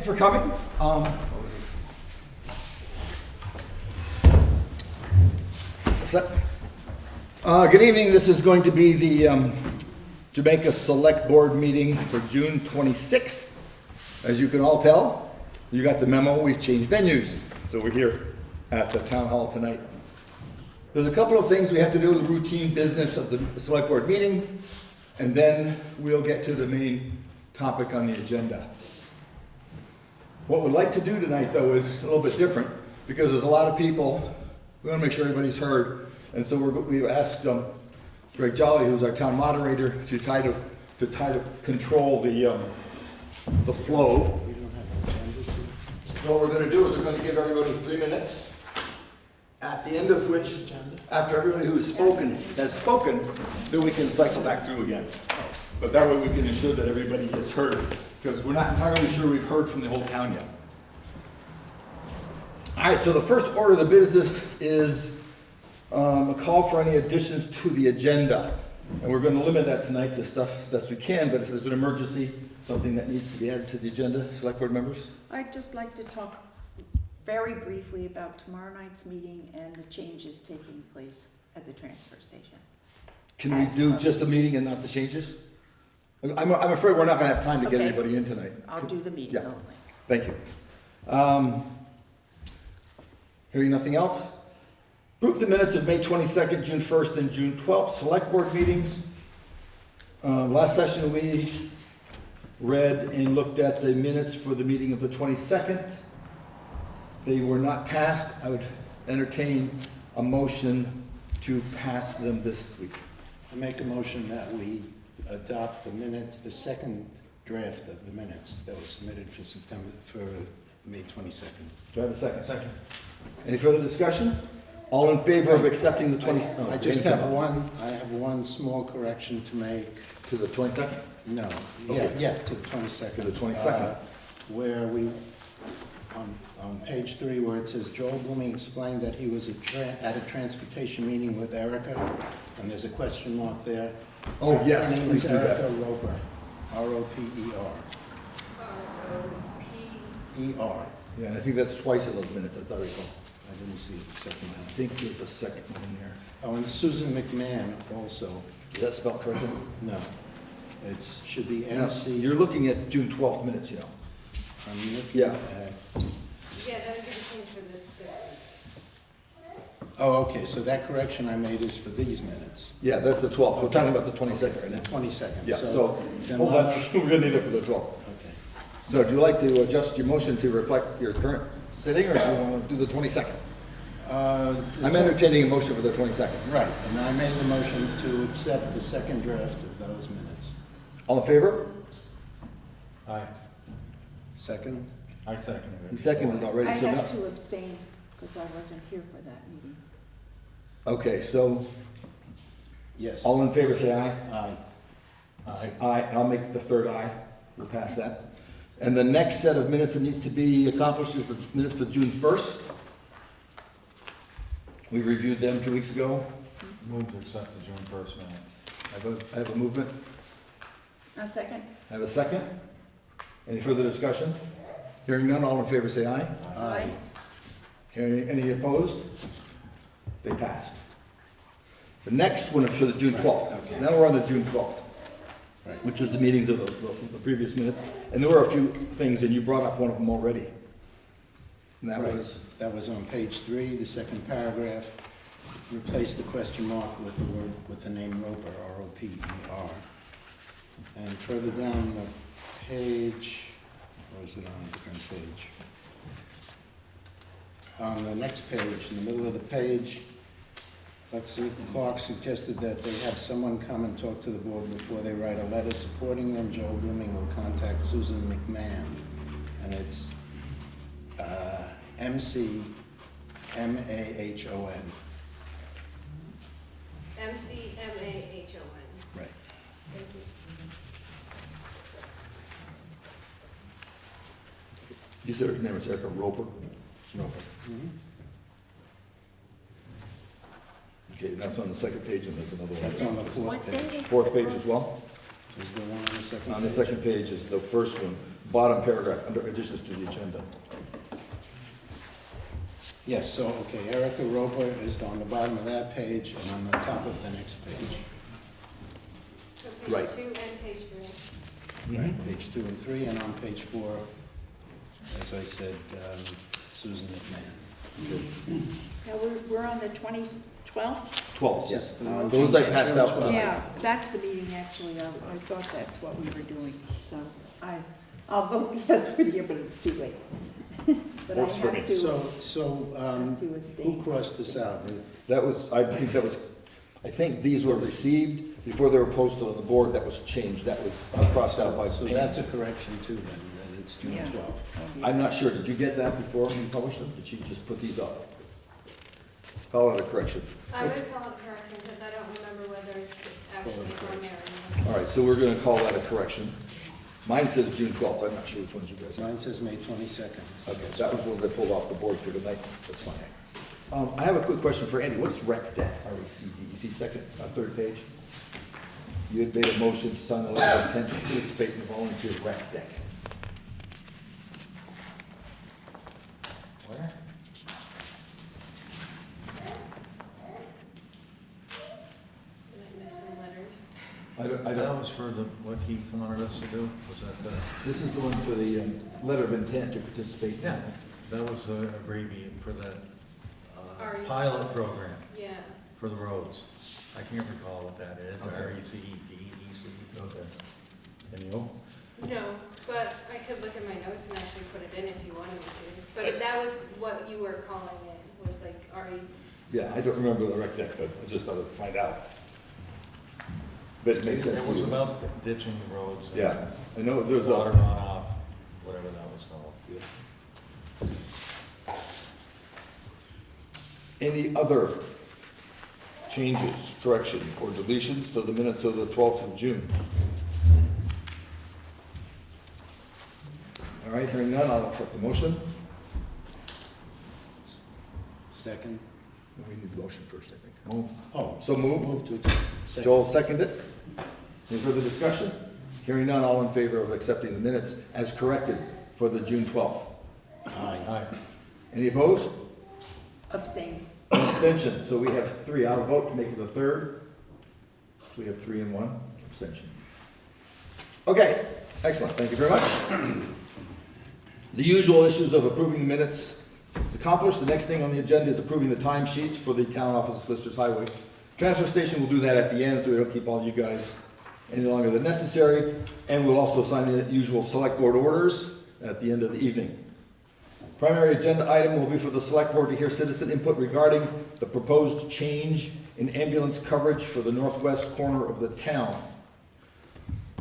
for coming. What's that? Good evening. This is going to be the Jamaica Selectboard meeting for June 26th. As you can all tell, you got the memo, we've changed venues. So we're here at the town hall tonight. There's a couple of things we have to do with the routine business of the select board meeting, and then we'll get to the main topic on the agenda. What we'd like to do tonight, though, is a little bit different, because there's a lot of people. We want to make sure everybody's heard, and so we've asked Greg Jolly, who's our town moderator, to try to control the flow. So what we're going to do is we're going to give everybody 3 minutes, at the end of which, after everybody who's spoken has spoken, then we can cycle back through again. But that way we can ensure that everybody gets heard, because we're not entirely sure we've heard from the whole town yet. All right, so the first order of the business is a call for any additions to the agenda. And we're going to limit that tonight to stuff as best we can, but if there's an emergency, something that needs to be added to the agenda, select board members? I'd just like to talk very briefly about tomorrow night's meeting and the changes taking place at the transfer station. Can we do just the meeting and not the changes? I'm afraid we're not going to have time to get Okay. anybody in tonight. I'll do the meeting Yeah. only. Thank you. Hearing nothing else? Approve the minutes of May 22nd, June 1st, and June 12th, select board meetings. Last session we read and looked at the minutes for the meeting of the 22nd. They were not passed. I would entertain a motion to pass them this week. I make a motion that we adopt the minutes, the second draft of the minutes that was submitted for May 22nd. Do I have a second? Second. Any further discussion? All in favor of accepting the 20? I just have one small correction to make. To the 22nd? No, Okay. yeah, to the 22nd. To the 22nd. Where we, on page 3, where it says Joel Blooming explained that he was at a transportation meeting with Erica, and there's a question mark there. Oh, yes, Her name please is do that. Erica Roper, R-O-P-E-R. E-R. Yeah, and I think that's twice in those minutes, as I recall. I didn't see the second I one. think there's a second one in there. Oh, and Susan McMahon also. Is that spelled correctly? No, it should be No, MC. you're looking at June 12th minutes, you know. I'm looking Yeah. at- Yeah, that would be the same for this week. Oh, okay, so that correction I made is for these minutes. Yeah, that's the 12th. We're talking about the 22nd right now. 22nd. Yeah, so, then hold on, we're gonna need it for the 12th. Okay. So do you like to adjust your motion to reflect your current sitting, or do you want to do the 22nd? I'm entertaining a motion for the 22nd. Right, and I made the motion to accept the second draft of those minutes. All in favor? Aye. Second? I second it. You seconded already, I so now. have to abstain because I wasn't here for that meeting. Okay, so Yes. all in favor say aye. Aye. Aye. Aye, I'll make the third aye. We'll pass that. And the next set of minutes that needs to be accomplished is the minutes for June 1st. We reviewed them 2 weeks ago. Move to accept the June 1st minutes. I have a movement. A second? I have a second. Any further discussion? Hearing none, all in favor say aye. Aye. Any opposed? They passed. The next one is for the June 12th. Okay. Now we're on the June 12th, Right. which was the meetings of the previous minutes. And there were a few things, and you brought up one of them already. And that Right. was, That was on page 3, the second paragraph. Replace the question mark with the word, with the name Roper, R-O-P-E-R. And further down the page, or is it on a different page? On the next page, in the middle of the page, Lexi Clark suggested that they have someone come and talk to the board before they write a letter supporting them. Joel Blooming will contact Susan McMahon, and it's M-C-M-A-H-O-N. M-C-M-A-H-O-N. Right. Thank you. you said her name was Erica Roper? Roper. Okay, and that's on the second page, and there's another one. That's on the fourth What day page. is Fourth that page for? as well? Is the one on the second On the page? second page is the first one. bottom paragraph, under additions to the agenda. Yes, so, okay, Erica Roper is on the bottom of that page and on the top of the next page. So Right. page 2 and page 3. Right, page 2 and 3, and on page 4, as I said, Susan McMahon. Now, we're on the 12th? 12, yes. On Those I June passed out. 12th. Yeah, that's the meeting, actually. I thought that's what we were doing, so I'll vote yes with you, but it's too late. But I Works for have me. to, So, have to who abstain. crossed this out? That was, I think these were received before they were posted on the board, that was changed, that was crossed out by. So that's a correction too, then, that it's June Yeah. 12th. I'm not sure, did you get that before we published them? Did she just put these up? Call it a correction. I would call it a correction because I don't remember whether it's actually on there or not. All right, so we're gonna call that a correction. Mine says June 12th, I'm not sure which ones you guys have. Mine says May 22nd. Okay, that was one that pulled off the board for tonight, that's fine. I have a quick question for Andy, what's rec deck, RECD, you see second, third page? You had made a motion to sign the letter of intent to participate in the volunteer rec deck. Where? Did I miss some letters? I That don't, was for the, what Keith wanted us to do, was that the? this is the one for the letter of intent to participate. Yeah, that was a abbreviate for the REC. pilot program Yeah. for the roads. I can't recall what that is, Okay. RECDEC. Okay. And you? No, but I could look at my notes and actually put it in if you wanted me to. But that was what you were calling it, was like Yeah, I don't remember the rec deck, but I just thought I'd find out. But it makes sense. It was about ditching the roads. and Yeah, I know there's Water a, runoff, whatever that was called. any other changes, corrections, or deletions to the minutes of the 12th of June? All right, hearing none, I'll accept the motion. Second? We need the motion first, I think. Oh, So moved. move to accept. Second. Joel seconded it. Any further discussion? Hearing none, all in favor of accepting the minutes as corrected for the June 12th? Aye. Aye. Any opposed? Abstain. Abstention, so we have 3. I'll vote to make it a third. We have 3 and 1 abstention. Okay, excellent, thank you very much. The usual issues of approving the minutes is accomplished. The next thing on the agenda is approving the timesheets for the town office of Lister's Highway. Transfer station, we'll do that at the end, so we don't keep all you guys any longer than necessary. And we'll also sign the usual select board orders at the end of the evening. Primary agenda item will be for the select board to hear citizen input regarding the proposed change in ambulance coverage for the northwest corner of the town.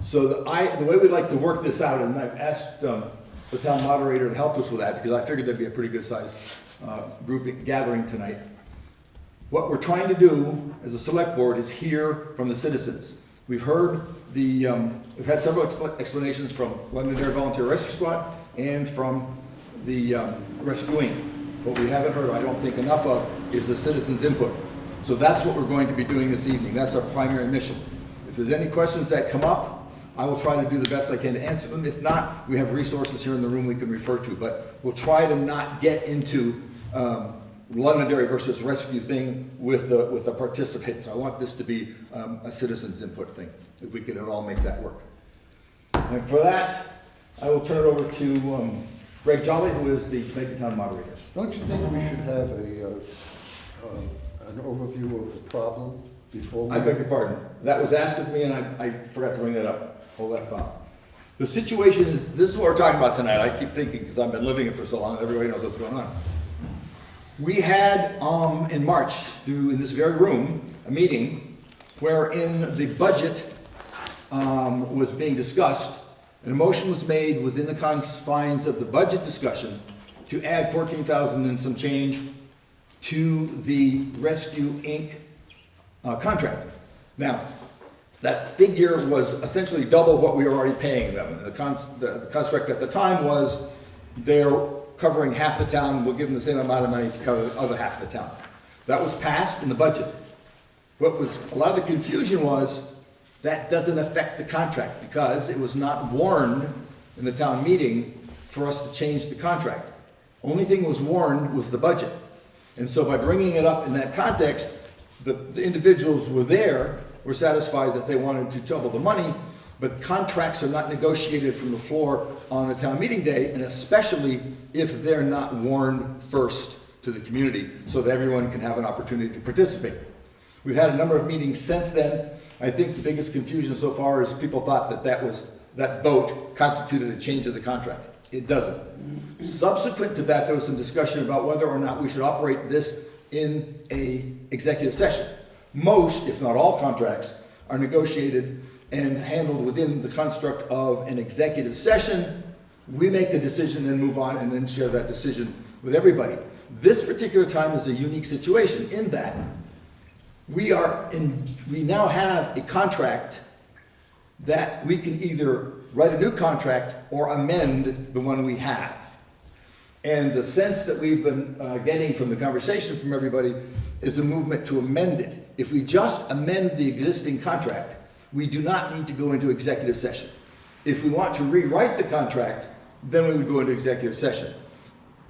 So the way we'd like to work this out, and I've asked the town moderator to help us with that, because I figured there'd be a pretty good sized gathering tonight. What we're trying to do as a select board is hear from the citizens. We've heard we've had several explanations from Londonderry Volunteer Rescue Squad and from the rescuing. What we haven't heard, I don't think, enough of is the citizens' input. So that's what we're going to be doing this evening. That's our primary mission. If there's any questions that come up, I will try to do the best I can to answer them. If not, we have resources here in the room we can refer to. But we'll try to not get into Londonderry versus rescue thing with the participants. I want this to be a citizens' input thing, if we can at all make that work. And for that, I will turn it over to Greg Jolly, who is the Jamaica Town moderator. Don't you think we should have an overview of the problem before we? I beg your pardon. That was asked of me, and I forgot to bring that up. Hold that thought. The situation is, this is what we're talking about tonight. I keep thinking, because I've been living it for so long, everybody knows what's going on. We had, in March, in this very room, a meeting wherein the budget was being discussed. An motion was made within the confines of the budget discussion to add 14,000 and some change to the Rescue Inc. Contract. Now, that figure was essentially double what we were already paying them. The construct at the time was they're covering half the town, we'll give them the same amount of money to cover the other half of the town. That was passed in the budget. What was a lot of the confusion was that doesn't affect the contract because it was not warned in the town meeting for us to change the contract. Only thing was warned was the budget. And so by bringing it up in that context, the individuals were satisfied that they wanted to double the money, but contracts are not negotiated from the floor on a town meeting day, and especially if they're not warned first to the community so that everyone can have an opportunity to participate. We've had a number of meetings since then. I think the biggest confusion so far is people thought that vote constituted a change of the contract. It doesn't. Subsequent to that, there was some discussion about whether or not we should operate this in an executive session. Most, if not all, contracts are negotiated and handled within the construct of an executive session. We make the decision, then move on, and then share that decision with everybody. This particular time is a unique situation in that we now have a contract that we can either write a new contract or amend the one we have. And the sense that we've been getting from the conversation from everybody is a movement to amend it. If we just amend the existing contract, we do not need to go into executive session. If we want to rewrite the contract, then we would go into executive session.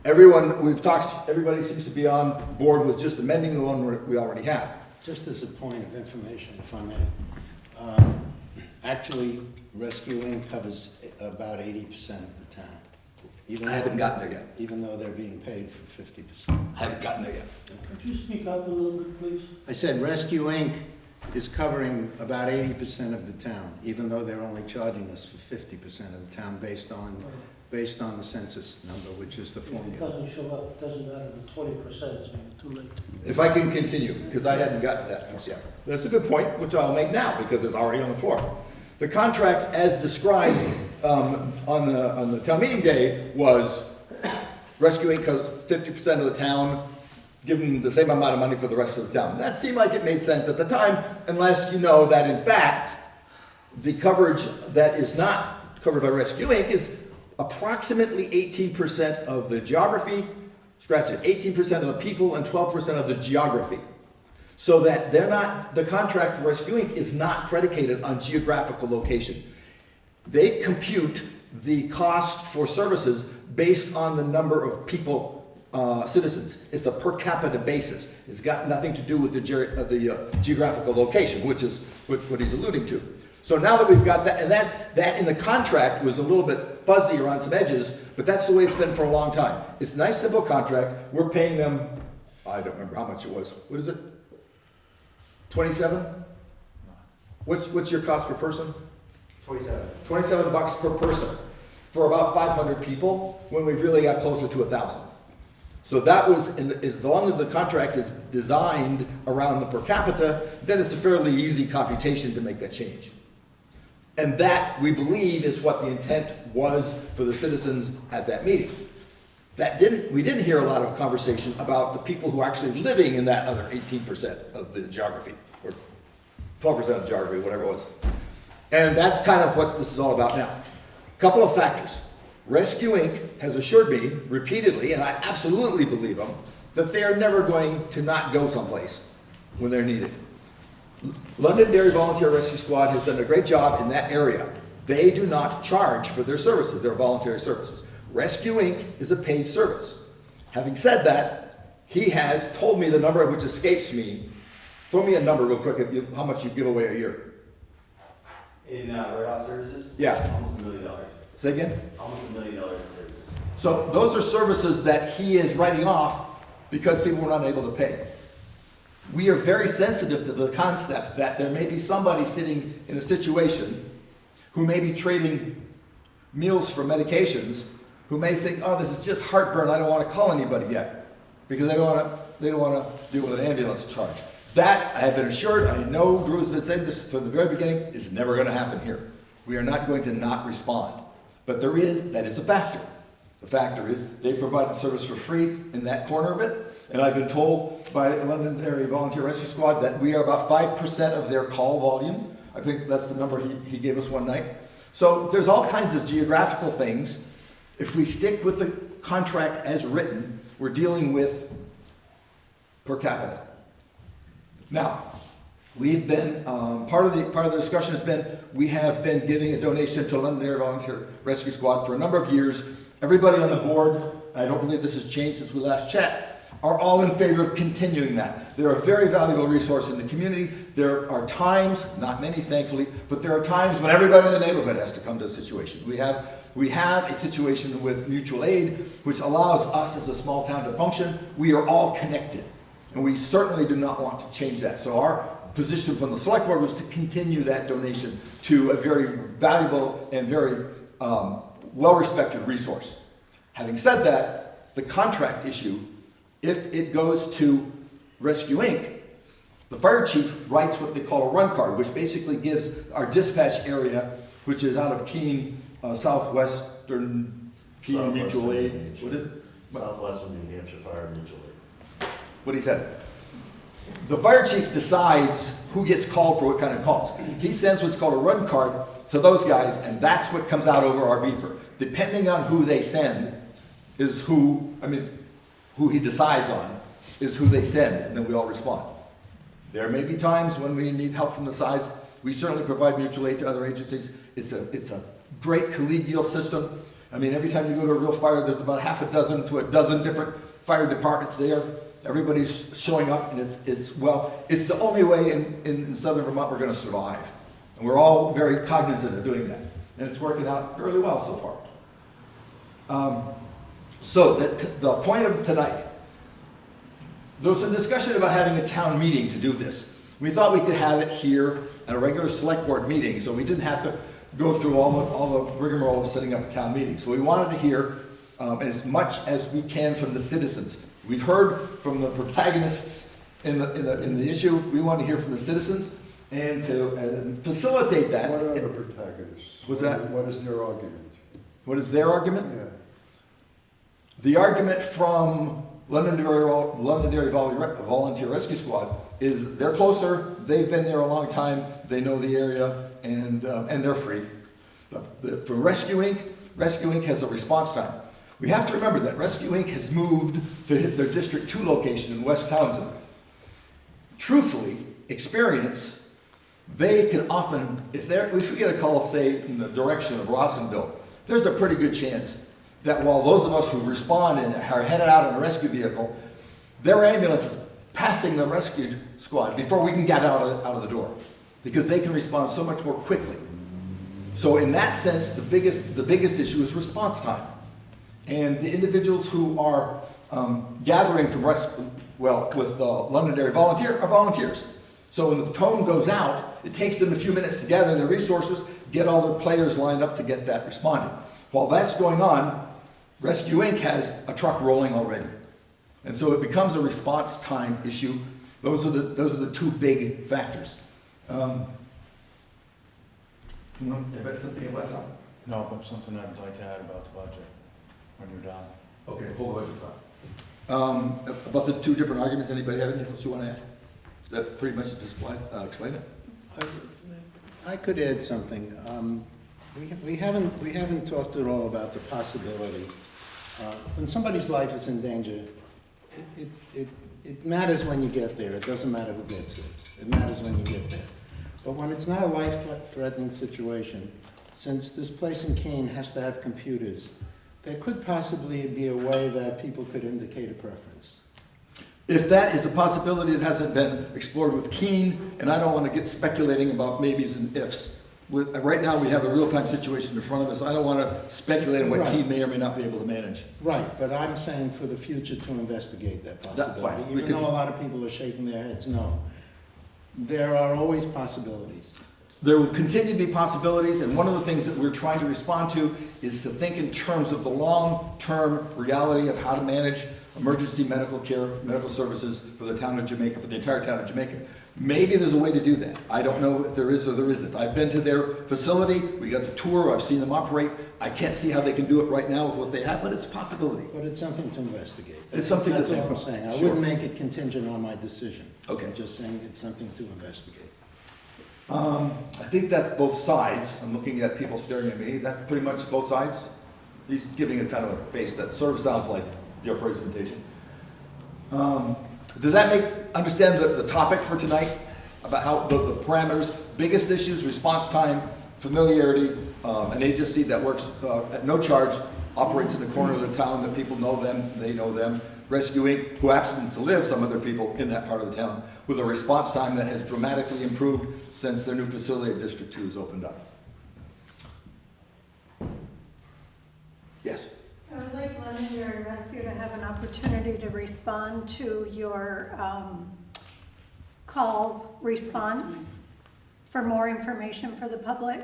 Everybody seems to be on board with just amending the one we already have. Just as a point of information, if I may, actually, Rescue Inc. covers about 80% of the town. I haven't gotten there yet. Even though they're being paid for 50%. I haven't gotten there yet. Could you speak up a little bit, please? I said Rescue Inc. is covering about 80% of the town, even though they're only charging us for 50% of the town based on the census number, which is the If it formula. doesn't show up, it doesn't matter, the 20% is too late. If I can continue, because I hadn't gotten to that point yet. That's a good point, which I'll make now, because it's already on the floor. The contract, as described on the town meeting day, was Rescue Inc. covers 50% of the town, give them the same amount of money for the rest of the town. That seemed like it made sense at the time, unless you know that in fact, the coverage that is not covered by Rescue Inc. is approximately 18% of the geography, 18% of the people and 12% of the geography. So that the contract for Rescue Inc. is not predicated on geographical location. They compute the cost for services based on the number of people, citizens. It's a per capita basis. It's got nothing to do with the geographical location, which is what he's alluding to. So now that we've got that, and that in the contract was a little bit fuzzy around some edges, but that's the way it's been for a long time. It's a nice, simple contract. We're paying them, I don't remember how much it was. What is it? 27? What's your cost per person? 27. $27 per person for about 500 people, when we've really got closer to 1,000. So that was, as long as the contract is designed around the per capita, then it's a fairly easy computation to make that change. And that, we believe, is what the intent was for the citizens at that meeting. We didn't hear a lot of conversation about the people who are actually living in that other 18% of the geography, or 12% of the geography, whatever it was. And that's kind of what this is all about now. Couple of factors. Rescue Inc. has assured me repeatedly, and I absolutely believe them, that they are never going to not go someplace when they're needed. Londonderry Volunteer Rescue Squad has done a great job in that area. They do not charge for their services, their voluntary services. Rescue Inc. is a paid service. Having said that, he has told me the number which escapes me. Throw me a number real quick, how much you give away a year. In write-off services? Yeah. Almost $1 million. Say again? Almost $1 million in services. So those are services that he is writing off because people were not able to pay. We are very sensitive to the concept that there may be somebody sitting in a situation who may be trading meals for medications, who may think, oh, this is just heartburn, I don't want to call anybody yet, because they don't want to deal with an ambulance charge. That, I have been assured, I know Drew's been saying this from the very beginning, is never going to happen here. We are not going to not respond. But that is a factor. The factor is they provide service for free in that corner of it, and I've been told by Londonderry Volunteer Rescue Squad that we are about 5% of their call volume. I think that's the number he gave us one night. So there's all kinds of geographical things. If we stick with the contract as written, we're dealing with per capita. Now, We've been, part of the discussion has been, we have been giving a donation to Londonderry Volunteer Rescue Squad for a number of years. Everybody on the board, I don't believe this has changed since we last chat, are all in favor of continuing that. They're a very valuable resource in the community. There are times, not many thankfully, but there are times when everybody in the neighborhood has to come to a situation. We have a situation with mutual aid, which allows us as a small town to function. We are all connected, and we certainly do not want to change that. So our position from the select board was to continue that donation to a very valuable and very well-respected resource. Having said that, the contract issue, if it goes to Rescue Inc., the fire chief writes what they call a run card, which basically gives our dispatch area, which is out of Keene, southwestern Keene Mutual Aid. What is it? Southwestern New Hampshire Fire Mutual Aid. What he said. The fire chief decides who gets called for what kind of calls. He sends what's called a run card to those guys, and that's what comes out over our beeper. Depending on who they send is who he decides on is who they send, and then we all respond. There may be times when we need help from the sides. We certainly provide mutual aid to other agencies. It's a great collegial system. I mean, every time you go to a real fire, there's about half a dozen to a dozen different fire departments there. Everybody's showing up, and it's the only way in southern Vermont we're going to survive. And we're all very cognizant of doing that. And it's working out fairly well so far. So the point of tonight, there was some discussion about having a town meeting to do this. We thought we could have it here at a regular select board meeting, so we didn't have to go through all the rigmarole of setting up a town meeting. So we wanted to hear as much as we can from the citizens. We've heard from the protagonists in the issue. We want to hear from the citizens, and to facilitate that. What are the protagonists? What's that? What is their argument? What is their argument? Yeah. The argument from Londonderry Volunteer Rescue Squad is they're closer, they've been there a long time, they know the area, and they're free. For Rescue Inc. Has a response time. We have to remember that Rescue Inc. has moved to their District 2 location in West Townsend. Truthfully, experience, they can often, if we get a call, say, in the direction of Rossendale, there's a pretty good chance that while those of us who respond and are headed out in a rescue vehicle, their ambulance is passing the rescue squad before we can get out of the door, because they can respond so much more quickly. So in that sense, the biggest issue is response time. And the individuals who are gathering from with Londonderry Volunteer are volunteers. So when the tone goes out, it takes them a few minutes to gather their resources, get all the players lined up to get that responded. While that's going on, Rescue Inc. has a truck rolling already. And so it becomes a response time issue. Those are the two big factors. That's something left on? No, but something I'd like to add about the budget when you're done. Okay, hold the budget thought. About the two different arguments, anybody have anything else you want to add? That pretty much explain it? I could add something. We haven't talked at all about the possibility. When somebody's life is in danger, it matters when you get there. It doesn't matter who gets it. It matters when you get there. But when it's not a life-threatening situation, since this place in Keene has to have computers, there could possibly be a way that people could indicate a preference. If that is a possibility, it hasn't been explored with Keene, and I don't want to get speculating about maybes and ifs. Right now, we have a real-time situation in front of us. I don't want to speculate on what Right. Keene may or may not be able to manage. Right, but I'm saying for the future to investigate that possibility. fine. We Even can- though a lot of people are shaking their heads no. There are always possibilities. There will continue to be possibilities, and one of the things that we're trying to respond to is to think in terms of the long-term reality of how to manage emergency medical care, medical services for the town of Jamaica, for the entire town of Jamaica. Maybe there's a way to do that. I don't know if there is or there isn't. I've been to their facility, we got the tour, I've seen them operate. I can't see how they can do it right now with what they have, but it's a possibility. But it's something to investigate. It's something to That's think all I'm about. saying. I Sure. wouldn't make it contingent on my decision. Okay. I'm just saying it's something to investigate. I think that's both sides. I'm looking at people staring at me. That's pretty much both sides. He's giving a kind of a face that sort of sounds like your presentation. Does that understand the topic for tonight? about how the parameters, biggest issues, response time, familiarity, an agency that works at no charge, operates in the corner of the town, that people know them, they know them. Rescue Inc., who happens to live, some other people in that part of the town, with a response time that has dramatically improved since their new facility at District 2 has opened up. Yes? I would like Londonderry Rescue to have an opportunity to respond to your call response for more information for the public.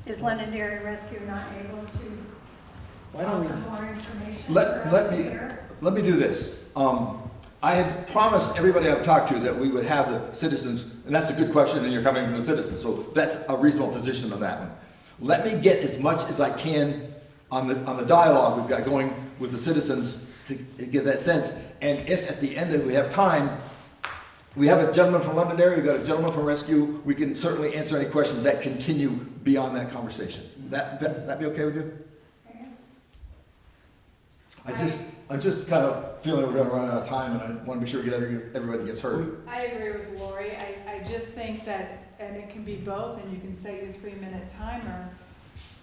Is Londonderry Rescue not able to offer more information for us to hear? Let me do this. I had promised everybody I've talked to that we would have the citizens, and that's a good question, and you're coming from the citizens, so that's a reasonable position on that one. Let me get as much as I can on the dialogue we've got going with the citizens to get that sense. And if at the end of it we have time, we have a gentleman from Londonderry, we've got a gentleman from Rescue, we can certainly answer any questions that continue beyond that conversation. That be okay with you? I'm just kind of feeling we're gonna run out of time, and I wanna make sure everybody gets heard. I agree with Lori. I just think that, and it can be both, and you can set your 3-minute timer.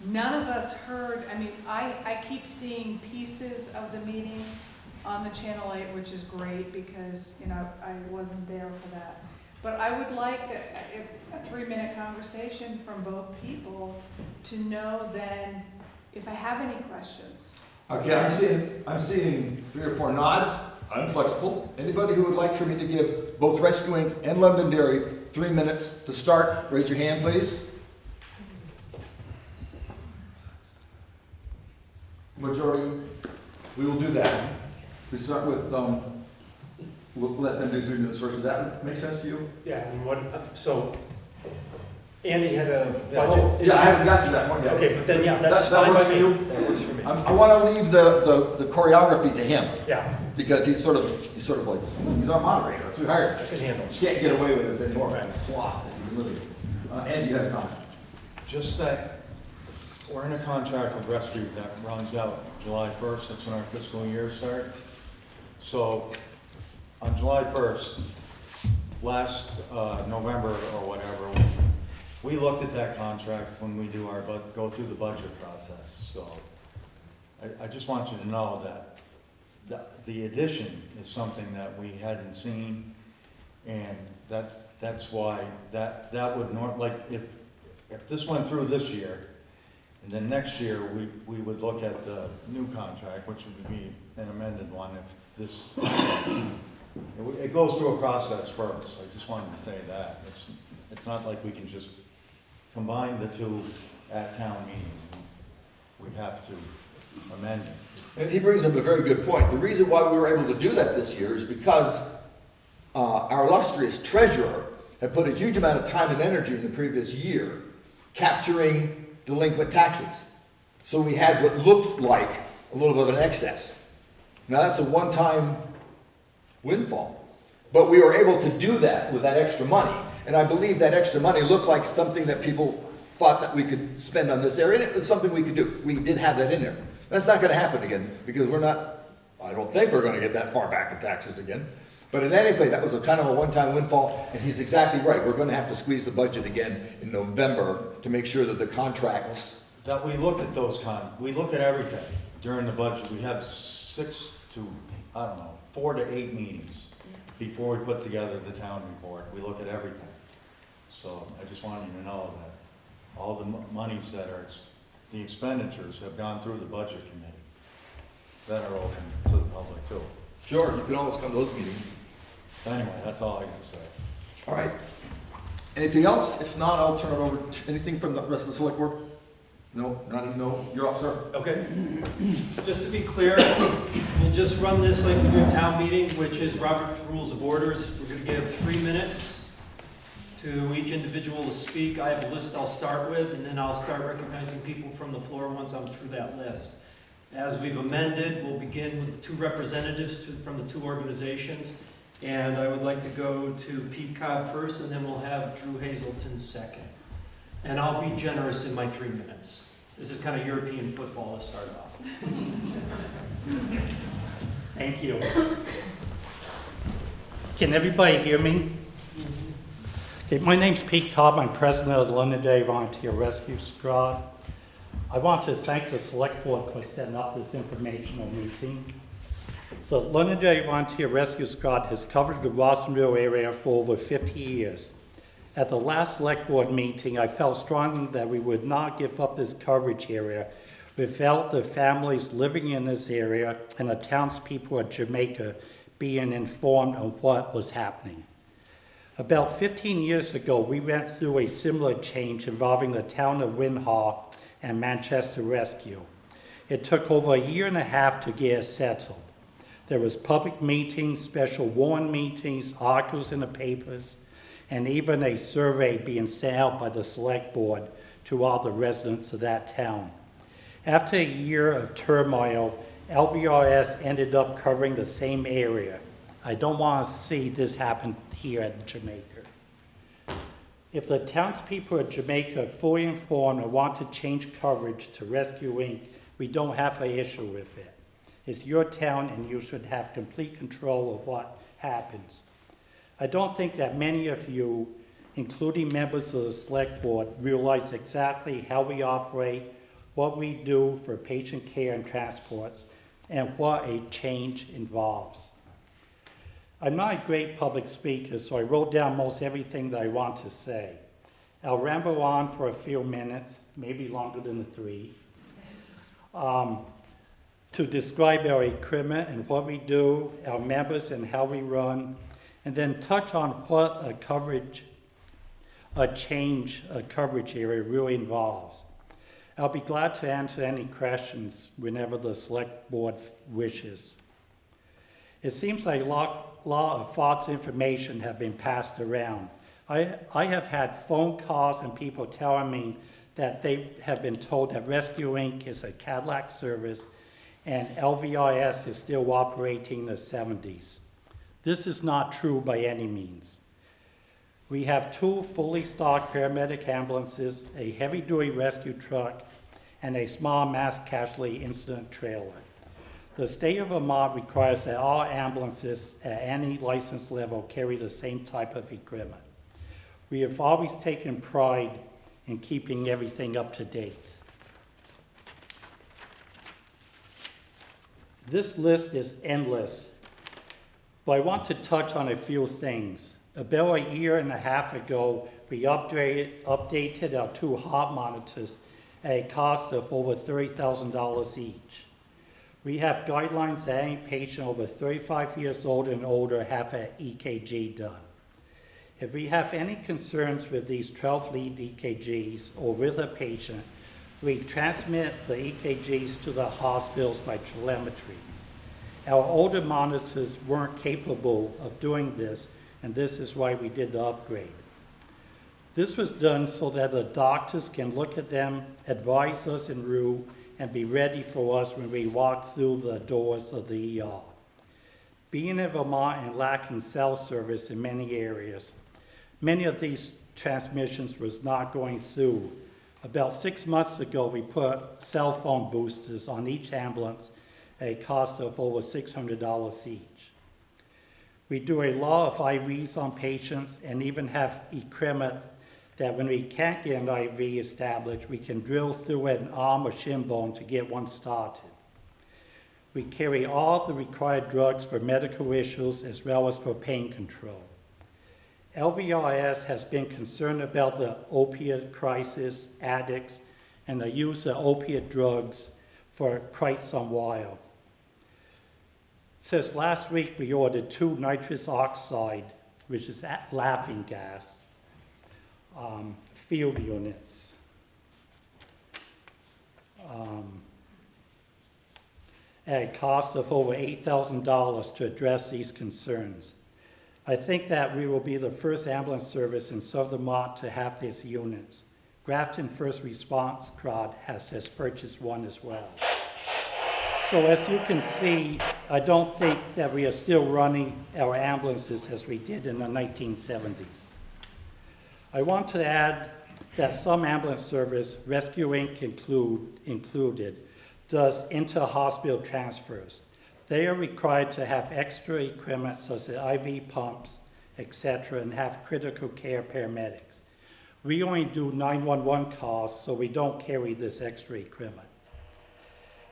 None of us heard, I mean, I keep seeing pieces of the meeting on the Channel 8, which is great because, you know, I wasn't there for that. But I would like a 3-minute conversation from both people to know then if I have any questions. Okay, I'm seeing 3 or 4 nods. I'm flexible. Anybody who would like for me to give both Rescue Inc. and Londonderry 3 minutes to start, raise your hand, please. Majority, we will do that. We start with, we'll let them do 3 minutes first. Does that make sense to you? Yeah, and so Andy had a budget. Yeah, I haven't got to that one yet. Okay, but then, yeah, that's That fine works by for me. you? That works for me. I want to leave the choreography to him. Yeah, Because he's sort of like, he's our moderator, that's who we hired. I can handle it. Can't get away with this anymore, man. Sloth, if you really. Andy, you have a comment? Just that we're in a contract with Rescue that runs out July 1st, that's when our fiscal year starts. So on July 1st, last November or whatever, we looked at that contract when we do our, go through the budget process. So I just want you to know that the addition is something that we hadn't seen, and that's why that would like if this went through this year, and then next year we would look at the new contract, which would be an amended one if this it goes through a process first. I just wanted to say that it's not like we can just combine the two at town meeting. We have to amend it. And he brings up a very good point. The reason why we were able to do that this year is because our illustrious treasurer had put a huge amount of time and energy in the previous year capturing delinquent taxes. So we had what looked like a little bit of an excess. Now that's a one-time windfall. But we were able to do that with that extra money. And I believe that extra money looked like something that people thought that we could spend on this area, and it was something we could do. We did have that in there. That's not going to happen again, because I don't think we're going to get that far back in taxes again. But in any case, that was a kind of a one-time windfall, and he's exactly right. We're going to have to squeeze the budget again in November to make sure that the contracts... That we look at we look at everything during the budget. We have 4 to 8 meetings before we put together the town report. We look at everything. So I just wanted you to know that all the monies that are, the expenditures have gone through the budget committee that are open to the public too. Sure, you can always come to those meetings. Anyway, that's all I have to say. All right. Anything else? If not, I'll turn it over to anything from the rest of the select board. No, not even no. You're up, sir. Okay. Just to be clear, we'll just run this like we do a town meeting, which is Robert's Rules of Orders. We're going to give 3 minutes to each individual to speak. I have a list I'll start with, and then I'll start recognizing people from the floor once I'm through that list. As we've amended, we'll begin with the 2 representatives from the 2 organizations, and I would like to go to Pete Cobb first, and then we'll have Drew Hazelton second. And I'll be generous in my 3 minutes. This is kind of European football to start off. Thank you. Can everybody hear me? Okay, my name's Pete Cobb. I'm president of the London Day Volunteer Rescue Squad. I want to thank the Select Board for setting up this informational meeting. The London Day Volunteer Rescue Squad has covered the Rossendale area for over 50 years. At the last Select Board meeting, I felt strongly that we would not give up this coverage area without the families living in this area and the townspeople of Jamaica being informed of what was happening. About 15 years ago, we went through a similar change involving the town of Windhall and Manchester Rescue. It took over a year and a half to get it settled. There was public meetings, special warrant meetings, articles in the papers, and even a survey being sent out by the Select Board to all the residents of that town. After a year of turmoil, LVRS ended up covering the same area. I don't want to see this happen here at Jamaica. If the townspeople of Jamaica are fully informed and want to change coverage to Rescue Inc., we don't have an issue with it. It's your town and you should have complete control of what happens. I don't think that many of you, including members of the Select Board, realize exactly how we operate, what we do for patient care and transports, and what a change involves. I'm not a great public speaker, so I wrote down most everything that I want to say. I'll ramble on for a few minutes, maybe longer than the 3, to describe our equipment and what we do, our members and how we run, and then touch on what a coverage area really involves. I'll be glad to answer any questions whenever the Select Board wishes. It seems like a lot of false information have been passed around. I have had phone calls and people telling me that they have been told that Rescue Inc. is a Cadillac service and LVRS is still operating in the 70s. This is not true by any means. We have 2 fully stocked paramedic ambulances, a heavy-duty rescue truck, and a small mass casualty incident trailer. The state of Vermont requires that all ambulances at any license level carry the same type of equipment. We have always taken pride in keeping everything up to date. This list is endless, but I want to touch on a few things. About a year and a half ago, we updated our 2 heart monitors at a cost of over $30,000 each. We have guidelines that any patient over 35 years old and older have an EKG done. If we have any concerns with these 12-lead EKGs or with a patient, we transmit the EKGs to the hospitals by telemetry. Our older monitors weren't capable of doing this, and this is why we did the upgrade. This was done so that the doctors can look at them, advise us en route, and be ready for us when we walk through the doors of the ER. Being in Vermont and lacking cell service in many areas, many of these transmissions was not going through. About 6 months ago, we put cell phone boosters on each ambulance at a cost of over $600 each. We do a lot of IVs on patients and even have equipment that when we can't get an IV established, we can drill through an arm or shin bone to get one started. We carry all the required drugs for medical issues as well as for pain control. LVRS has been concerned about the opiate crisis, addicts, and the use of opiate drugs for quite some while. Since last week, we ordered 2 nitrous oxide, which is laughing gas, field units. At a cost of over $8,000 to address these concerns. I think that we will be the first ambulance service in Southern Vermont to have these units. Grafton First Response Squad has just purchased one as well. So as you can see, I don't think that we are still running our ambulances as we did in the 1970s. I want to add that some ambulance service, Rescue Inc. included, does inter-hospital transfers. They are required to have extra equipment such as IV pumps, etc., and have critical care paramedics. We only do 911 calls, so we don't carry this extra equipment.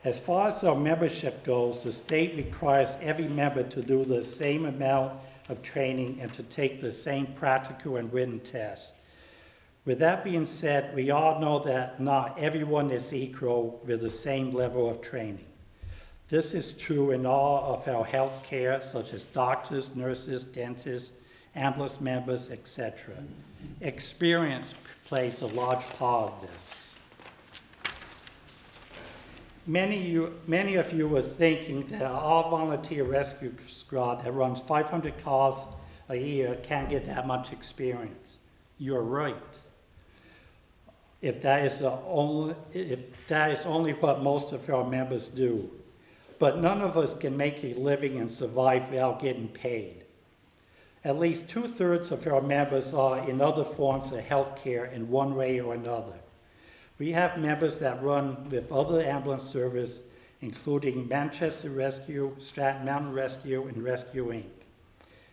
As far as our membership goes, the state requires every member to do the same amount of training and to take the same practical and written tests. With that being said, we all know that not everyone is equal with the same level of training. This is true in all of our health care, such as doctors, nurses, dentists, ambulance members, etc. Experience plays a large part of this. Many of you were thinking that our volunteer rescue squad that runs 500 calls a year can't get that much experience. You're right. If that is only what most of our members do. But none of us can make a living and survive without getting paid. At least 2/3 of our members are in other forms of health care in one way or another. We have members that run with other ambulance service, including Manchester Rescue, Stratton Mountain Rescue, and Rescue Inc.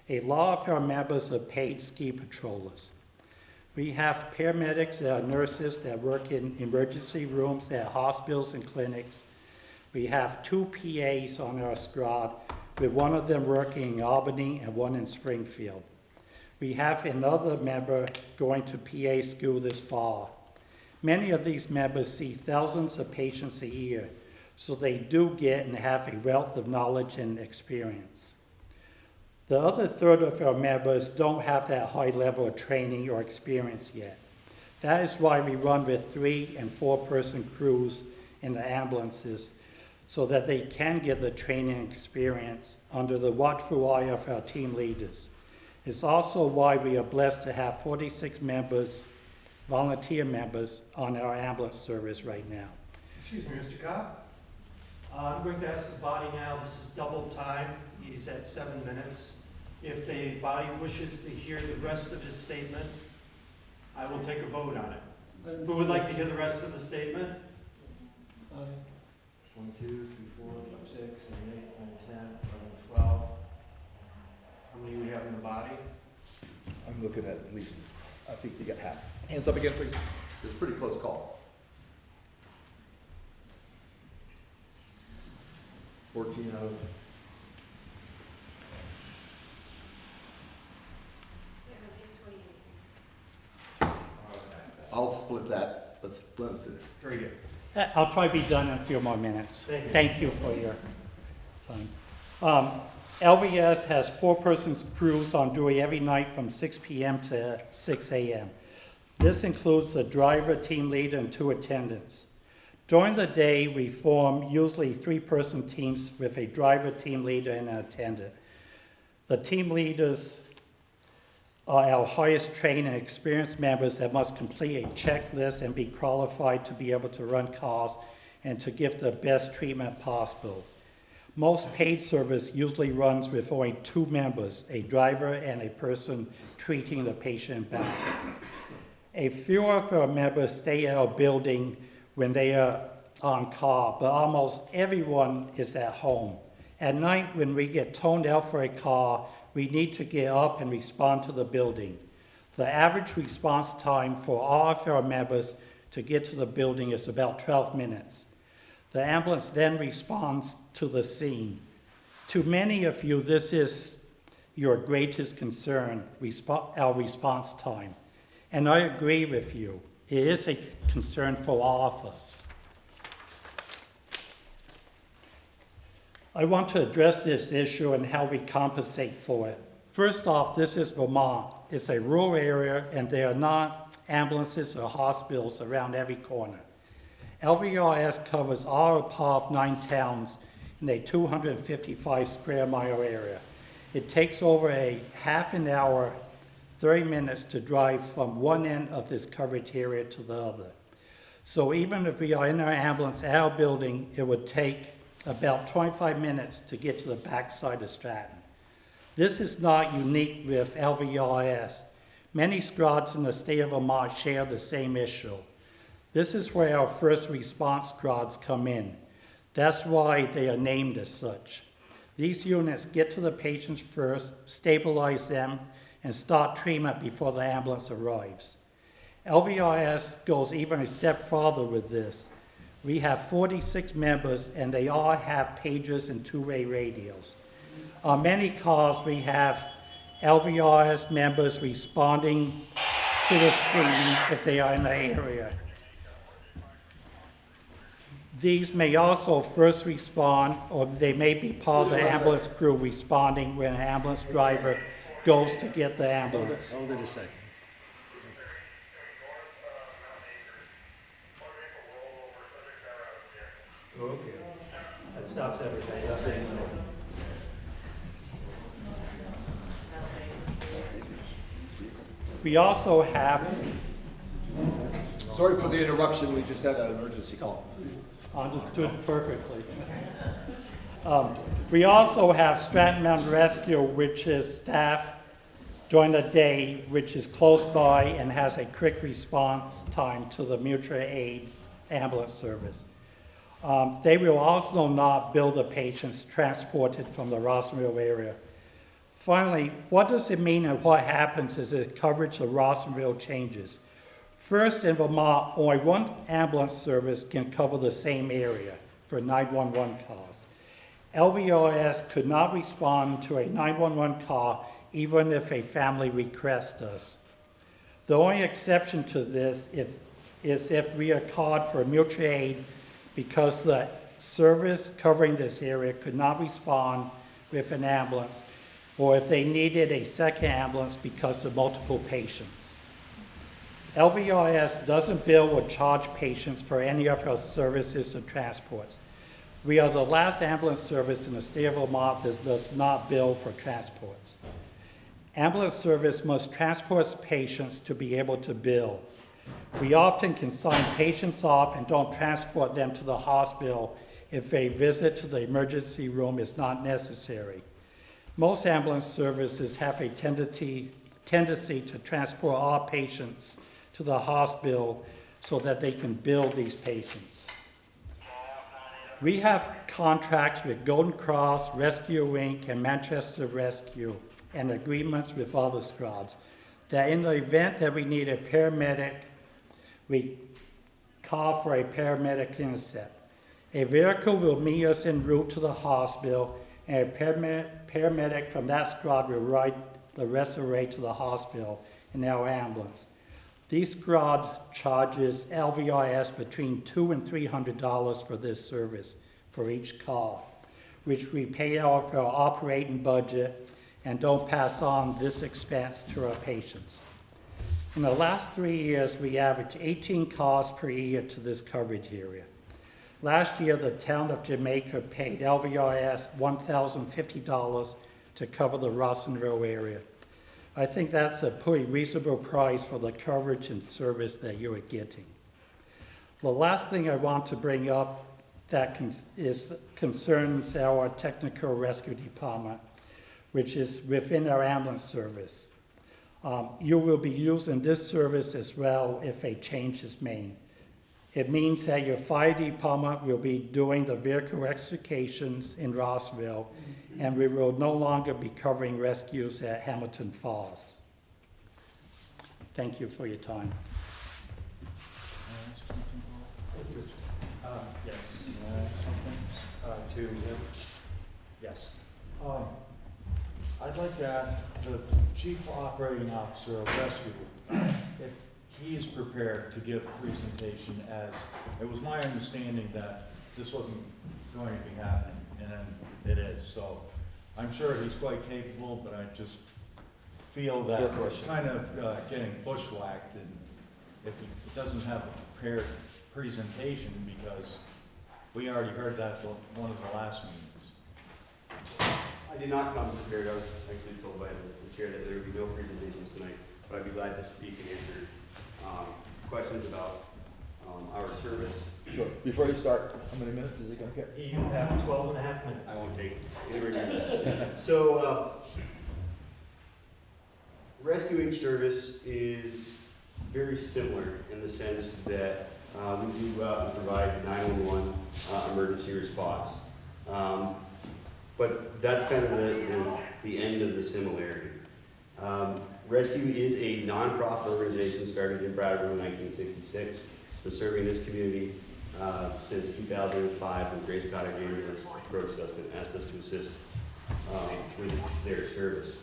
A lot of our members are paid ski patrollers. We have paramedics that are nurses that work in emergency rooms at hospitals and clinics. We have 2 PAs on our squad, with one of them working in Albany and one in Springfield. We have another member going to PA school this fall. Many of these members see thousands of patients a year, so they do get and have a wealth of knowledge and experience. The other third of our members don't have that high level of training or experience yet. That is why we run with 3- and 4-person crews in the ambulances, so that they can get the training experience under the watchful eye of our team leaders. It's also why we are blessed to have 46 members, volunteer members, on our ambulance service right now. Excuse me, Mr. Cobb. I'm going to ask the body now, this is double time, he's at 7 minutes. If the body wishes to hear the rest of his statement, I will take a vote on it. Who would like to hear the rest of the statement? 1, 2, 3, 4, 5, 6, 7, 8, 9, 10, 11, 12. How many do we have in the body? I'm looking at least, I think you got half. Hands up again, please. It's a pretty close call. 14 out of... Yeah, at least 28. I'll split that. Let's let it finish. Very good. I'll try to be done in a few more minutes. Thank you. For your time. LVS has 4-person crews on duty every night from 6 p.m. to 6 a.m. This includes a driver, team leader, and 2 attendants. During the day, we form usually 3-person teams with a driver, team leader, and an attendant. The team leaders are our highest trained and experienced members that must complete a checklist and be qualified to be able to run calls and to give the best treatment possible. Most paid service usually runs with only 2 members, a driver and a person treating the patient back. A few of our members stay at our building when they are on call, but almost everyone is at home. At night, when we get toned out for a call, we need to get up and respond to the building. The average response time for all of our members to get to the building is about 12 minutes. The ambulance then responds to the scene. To many of you, this is your greatest concern, our response time. And I agree with you. It is a concern for all of us. I want to address this issue and how we compensate for it. First off, this is Vermont. It's a rural area and there are not ambulances or hospitals around every corner. LVRS covers all of part of 9 towns in a 255 square mile area. It takes over a half an hour, 30 minutes to drive from one end of this coverage area to the other. So even if we are in our ambulance at our building, it would take about 25 minutes to get to the backside of Stratton. This is not unique with LVRS. Many squads in the state of Vermont share the same issue. This is where our first response squads come in. That's why they are named as such. These units get to the patients first, stabilize them, and start treatment before the ambulance arrives. LVRS goes even a step farther with this. We have 46 members, and they all have pagers and two-way radios. On many calls, we have LVRS members responding to the scene if they are in the area. These may also first respond, or they may be part of the ambulance crew responding when an ambulance driver goes to get the ambulance. Hold it a second. Okay. That stops everything. We also have, Sorry for the interruption, we just had an emergency call. understood perfectly. We also have Stratton Mountain Rescue, which is staff during the day, which is close by and has a quick response time to the mutual aid ambulance service. They will also not bill the patients transported from the Rossville area. Finally, what does it mean and what happens as the coverage of Rossville changes? First, in Vermont, only one ambulance service can cover the same area for 911 calls. LVRS could not respond to a 911 call even if a family requests us. The only exception to this is if we are called for mutual aid because the service covering this area could not respond with an ambulance, or if they needed a second ambulance because of multiple patients. LVRS doesn't bill or charge patients for any of our services or transports. We are the last ambulance service in the state of Vermont that does not bill for transports. Ambulance service must transport patients to be able to bill. We often can sign patients off and don't transport them to the hospital if a visit to the emergency room is not necessary. Most ambulance services have a tendency to transport all patients to the hospital so that they can bill these patients. We have contracts with Golden Cross, Rescue Inc., and Manchester Rescue, and agreements with other squads that in the event that we need a paramedic, we call for a paramedic intercept. A vehicle will meet us en route to the hospital, and a paramedic from that squad will ride the rest of the way to the hospital in our ambulance. These squad charges LVRS between $200 and $300 for this service for each call, which we pay out of our operating budget and don't pass on this expense to our patients. In the last 3 years, we averaged 18 calls per year to this coverage area. Last year, the town of Jamaica paid LVRS $1,050 to cover the Rossville area. I think that's a pretty reasonable price for the coverage and service that you are getting. The last thing I want to bring up that concerns our technical rescue department, which is within our ambulance service. You will be using this service as well if a change is made. It means that your fire department will be doing the vehicle extrications in Rossville, and we will no longer be covering rescues at Hamilton Falls. Thank you for your time. Yes. Yes. I'd like to ask the Chief Operating Officer of Rescue if he is prepared to give a presentation, as it was my understanding that this wasn't going to be happening, and it is. So I'm sure he's quite capable, but I just feel that it's kind of getting bushwhacked, and if he doesn't have a prepared presentation, because we already heard that at one of the last meetings. I did not come prepared. I was actually told by the chair that there would be no presentations tonight, but I'd be glad to speak and answer questions about our service. Sure. Before you start, how many minutes is it going to get? You have 12 and a half minutes. I won't take anywhere near that. So, rescuing service is very similar in the sense that we do provide 911 emergency response. But that's kind of the end of the similarity. Rescue is a nonprofit organization started in Brattleboro in 1966, so serving this community since 2005 when Grace Cottage Ambulance approached us and asked us to assist with their service.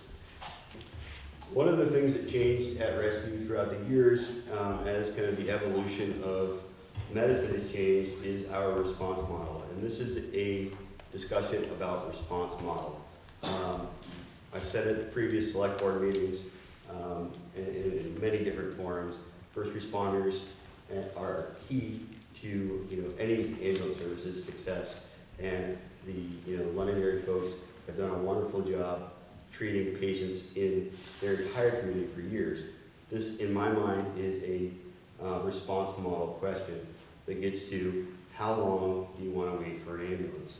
One of the things that changed at Rescue throughout the years as kind of the evolution of medicine has changed is our response model. And this is a discussion about response model. I've said it at previous select board meetings in many different forums. First responders are key to any ambulance service's success, and the London area folks have done a wonderful job treating patients in their entire community for years. This, in my mind, is a response model question that gets to how long do you want to wait for an ambulance.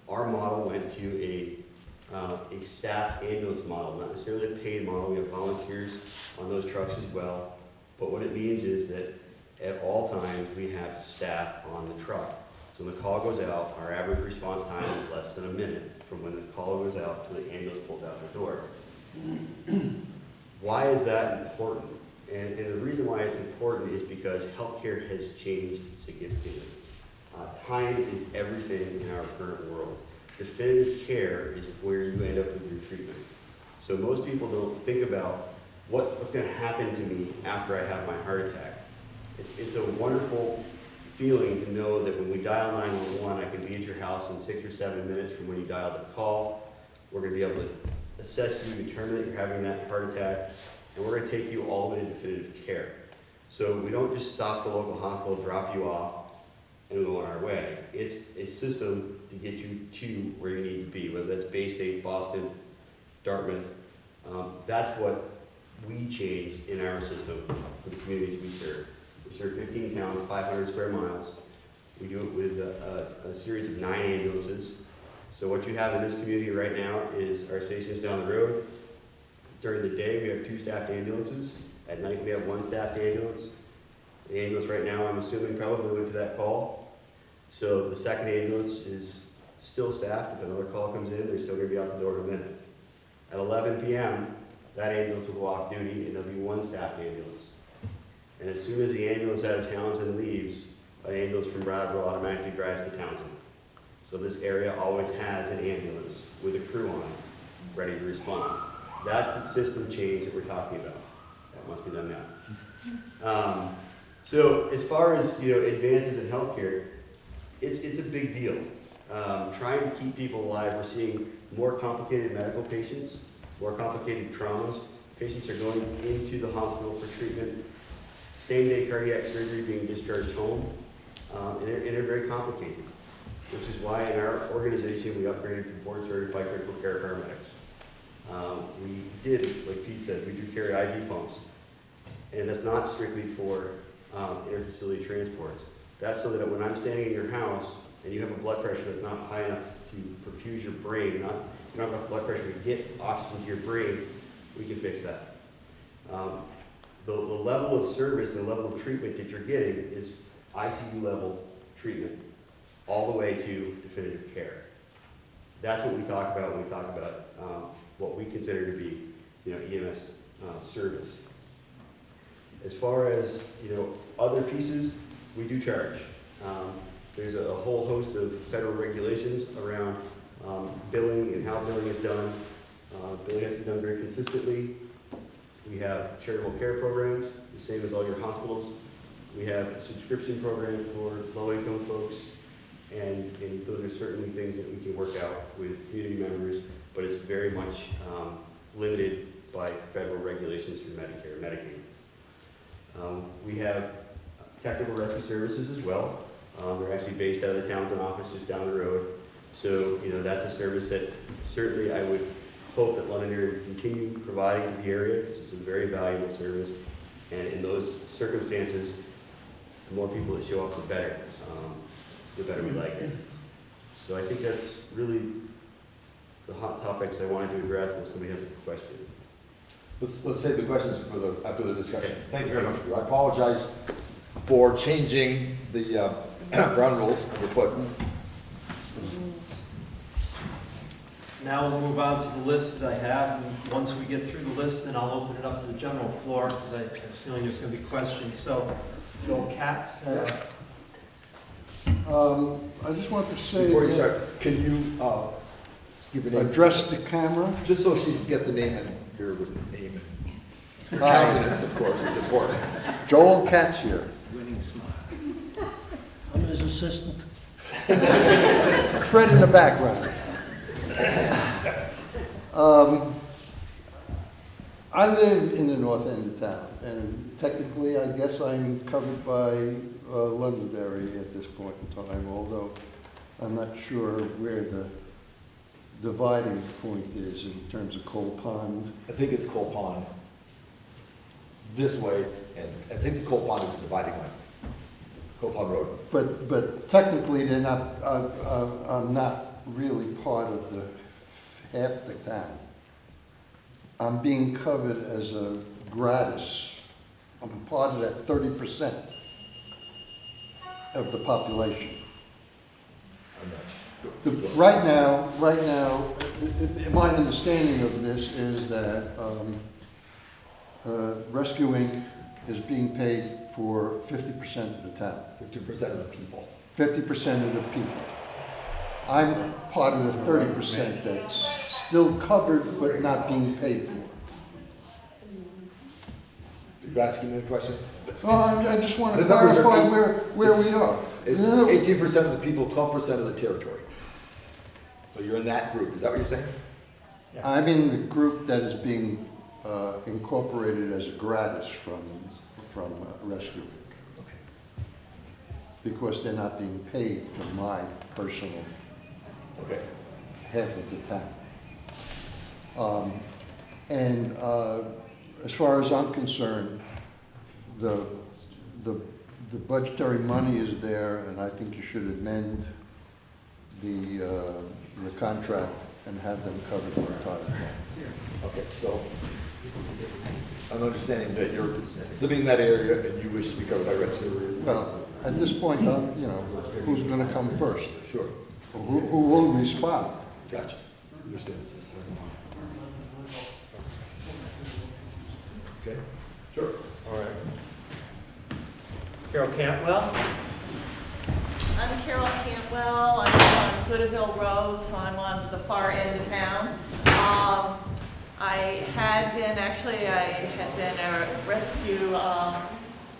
Our model went to a staffed ambulance model, not necessarily a paid model. We have volunteers on those trucks as well. But what it means is that at all times we have staff on the truck. So when the call goes out, our average response time is less than a minute from when the call goes out to the ambulance pulls out the door. Why is that important? And the reason why it's important is because healthcare has changed significantly. Time is everything in our current world. Definitive care is where you end up with your treatment. So most people don't think about what's going to happen to me after I have my heart attack. It's a wonderful feeling to know that when we dial 911, I can be at your house in 6 or 7 minutes from when you dial the call. We're going to be able to assess you, determine that you're having that heart attack, and we're going to take you all the way to definitive care. So we don't just stop the local hospital, drop you off, and go on our way. It's a system to get you to where you need to be, whether that's Bay State, Boston, Dartmouth. That's what we changed in our system for the communities we serve. We serve 15 towns, 500 square miles. We do it with a series of 9 ambulances. So what you have in this community right now is our stations down the road. During the day, we have 2 staffed ambulances. At night, we have 1 staffed ambulance. The ambulance right now, I'm assuming, probably went to that call. So the second ambulance is still staffed. If another call comes in, they're still going to be out the door in a minute. At 11 p.m., that ambulance will go off duty, and there'll be 1 staffed ambulance. And as soon as the ambulance out of Townsend leaves, an ambulance from Brattleboro automatically drives to Townsend. So this area always has an ambulance with a crew on it, ready to respond. That's the system change that we're talking about. That must be done now. So as far as advances in healthcare, it's a big deal. Trying to keep people alive, we're seeing more complicated medical patients, more complicated traumas. Patients are going into the hospital for treatment, same-day cardiac surgery, being discharged home, and they're very complicated, which is why in our organization we upgraded to board-certified critical care paramedics. We did, like Pete said, we do carry IV pumps, and that's not strictly for inter-facility transports. That's so that when I'm standing in your house and you have a blood pressure that's not high enough to perfuse your brain, you don't have enough blood pressure to get oxygen to your brain, we can fix that. The level of service and the level of treatment that you're getting is ICU level treatment all the way to definitive care. That's what we talk about when we talk about what we consider to be EMS service. As far as other pieces, we do charge. There's a whole host of federal regulations around billing and how billing is done. Billing has to be done very consistently. We have charitable care programs, the same as all your hospitals. We have a subscription program for low-income folks, and those are certainly things that we can work out with community members, but it's very much limited by federal regulations for Medicare and Medicaid. We have technical rescue services as well. They're actually based out of the Townsend office just down the road. So, that's a service that certainly I would hope that Londonderry would continue providing to the area, because it's a very valuable service. And in those circumstances, the more people that show up, the better we like it. So I think that's really the hot topics I wanted to address. If somebody has a question. Let's save the questions for after the discussion. Thank you very much. I apologize for changing the ground rules underfoot. Now we'll move on to the list that I have, and once we get through the list, then I'll open it up to the general floor, because I have a feeling there's gonna be questions. So, Joel Katz, I just want to say, Before you start, can you, give your name? address the camera. Just so she's get the name and your name and your countenance, of course, is important. Joel Katz here. Winning smile. I'm his assistant. Fred in the background. I live in the north end of town, and technically, I guess I'm covered by Londonderry at this point in time, although I'm not sure where the dividing point is in terms of Coal Pond. I think it's Coal Pond this way, and I think the Coal Pond is the dividing line. Coal Pond Road. But technically, they're not, I'm not really part of the half the town. I'm being covered as a gratis. I'm part of that 30% of the population. I'm not sure. Right now, my understanding of this is that Rescue Inc. is being paid for 50% of the town. 50% of the people. 50% of the people. I'm part of the 30% that's still covered but not being paid for. Are you asking me a question? Well, I just want to The numbers are clarify eight- where we are. It's No, 18% of the people, 12% of the territory. So you're in that group, is that what you're saying? I'm in the group that is being incorporated as a gratis from Rescue, Okay. because they're not being paid for my personal Okay. half of the town. As far as I'm concerned, the budgetary money is there, and I think you should amend the contract and have them cover the entire thing. Okay, so I'm understanding that you're living in that area and you wish to be covered by rescue. Well, at this point, who's gonna come first? Sure, Who will respond? gotcha. Understand. Okay, sure. all right. Carol Cantwell? I'm Carol Cantwell. I'm on Goodaville Road, so I'm on the far end of town. I had been a Rescue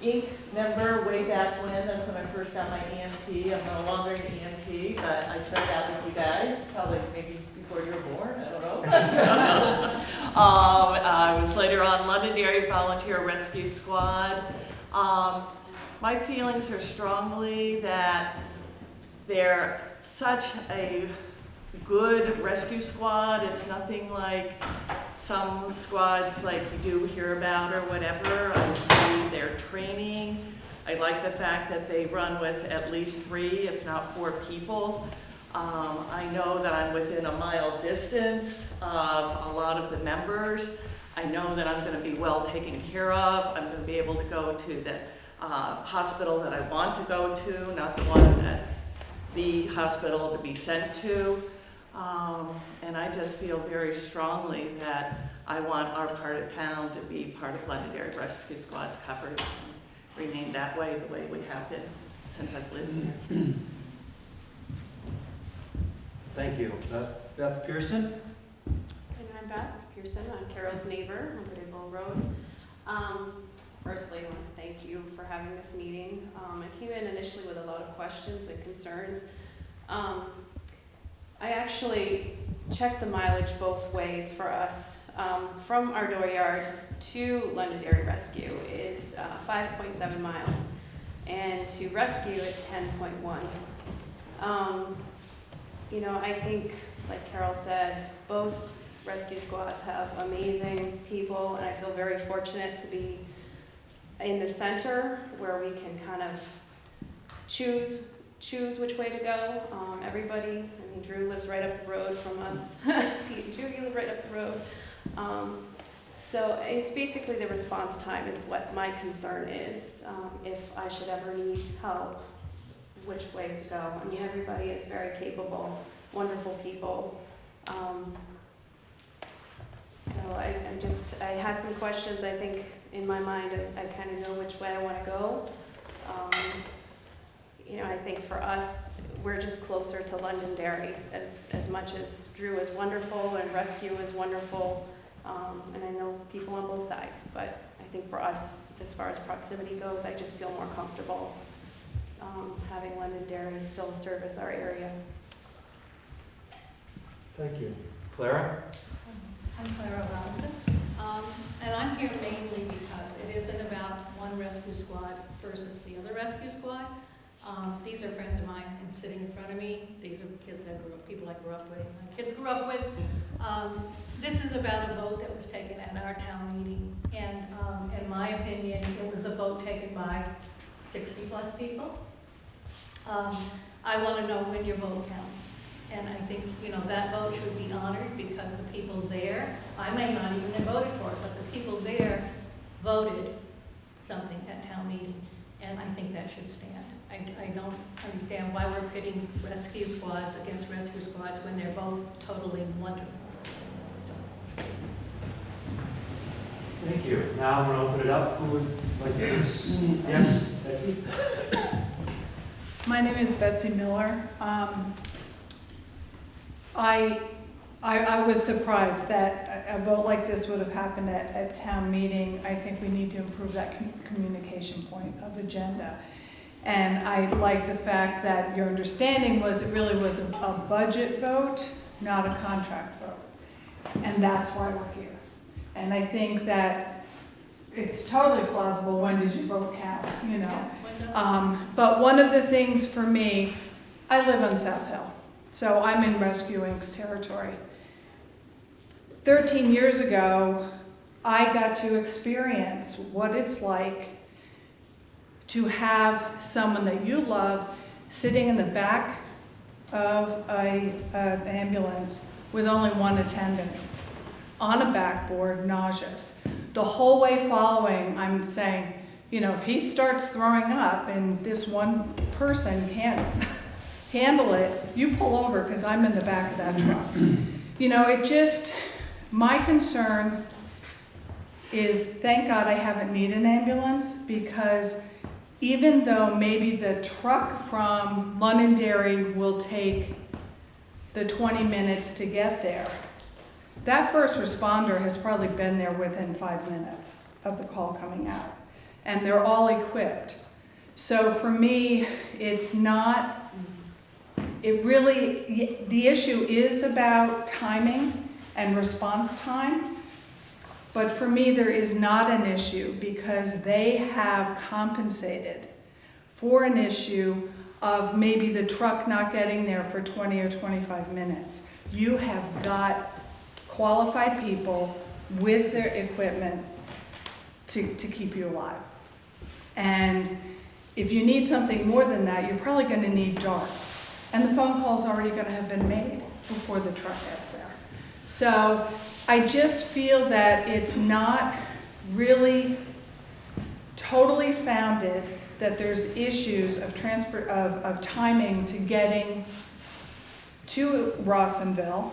Inc. member way back when. That's when I first got my EMT. I'm no longer an EMT, but I started out with you guys, probably maybe before you were born, I don't know. I was later on Londonderry Volunteer Rescue Squad. My feelings are strongly that they're such a good rescue squad. It's nothing like some squads like you do hear about or whatever. I see their training. I like the fact that they run with at least 3, if not 4 people. I know that I'm within a mile distance of a lot of the members. I know that I'm going to be well taken care of. I'm going to be able to go to the hospital that I want to go to, not the one that's the hospital to be sent to. And I just feel very strongly that I want our part of town to be part of Londonderry Rescue Squad's coverage and remain that way, the way we have been since I've lived here. Thank you. Beth Pearson? And I'm Beth Pearson, I'm Carol's neighbor on Goodaville Road. Firstly, I want to thank you for having this meeting. I came in initially with a lot of questions and concerns. I actually checked the mileage both ways for us. From our dooryard to Londonderry Rescue is 5.7 miles, and to rescue it's 10.1. I think, like Carol said, both rescue squads have amazing people, and I feel very fortunate to be in the center where we can kind of choose which way to go. Everybody, Drew lives right up the road from us. Pete and Judy live right up the road. So it's basically the response time is what my concern is. If I should ever need help, which way to go. Everybody is very capable, wonderful people. So I had some questions. I think in my mind, I kind of know which way I want to go. I think for us, we're just closer to Londonderry. As much as Drew is wonderful and Rescue is wonderful, and I know people on both sides, but I think for us, as far as proximity goes, I just feel more comfortable having Londonderry still service our area. Thank you. Clara? I'm Clara Robinson, and I'm here mainly because it isn't about one rescue squad versus the other rescue squad. These are friends of mine, and sitting in front of me, these are kids people I grew up with, my kids grew up with. This is about a vote that was taken at our town meeting, and in my opinion, it was a vote taken by 60 plus people. I want to know when your vote counts. And I think, that vote should be honored because the people there, I may not even have voted for it, but the people there voted something at town meeting, and I think that should stand. I don't understand why we're pitting rescue squads against rescue squads when they're both totally wonderful. So. Thank you. Now I'm going to open it up. Who would like to? Yes, Betsy? My name is Betsy Miller. I was surprised that a vote like this would have happened at town meeting. I think we need to improve that communication point of agenda. And I like the fact that your understanding was it really was a budget vote, not a contract vote. And that's why we're here. And I think that it's totally plausible, when did your vote count, But one of the things for me, I live on South Hill. So I'm in Rescue Inc.'s territory. 13 years ago, I got to experience what it's like to have someone that you love sitting in the back of an ambulance with only one attendant, on a backboard, nauseous. The whole way following, I'm saying, if he starts throwing up and this one person can't handle it, you pull over because I'm in the back of that truck. My concern is, thank God I haven't needed an ambulance, because even though maybe the truck from Londonderry will take the 20 minutes to get there, that first responder has probably been there within 5 minutes of the call coming out. And they're all equipped. So for me, the issue is about timing and response time. But for me, there is not an issue, because they have compensated for an issue of maybe the truck not getting there for 20 or 25 minutes. You have got qualified people with their equipment to keep you alive. And if you need something more than that, you're probably going to need dark. And the phone call's already going to have been made before the truck gets there. So I just feel that it's not really totally founded that there's issues of timing to getting to Rawsonville.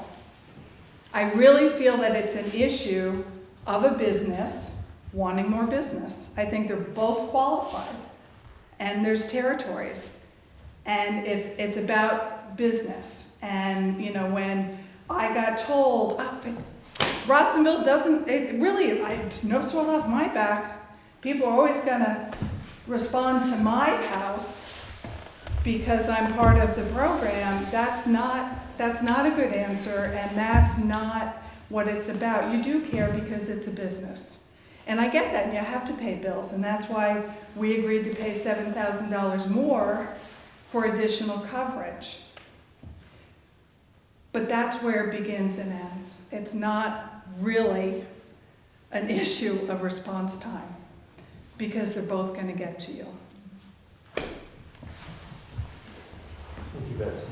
I really feel that it's an issue of a business wanting more business. I think they're both qualified, and there's territories, and it's about business. And when I got told, Rawsonville no sweat off my back. People are always gonna respond to my house because I'm part of the program. That's not a good answer, and that's not what it's about. You do care because it's a business. And I get that, and you have to pay bills, and that's why we agreed to pay $7,000 more for additional coverage. But that's where it begins and ends. It's not really an issue of response time, because they're both going to get to you. Thank you, Betsy.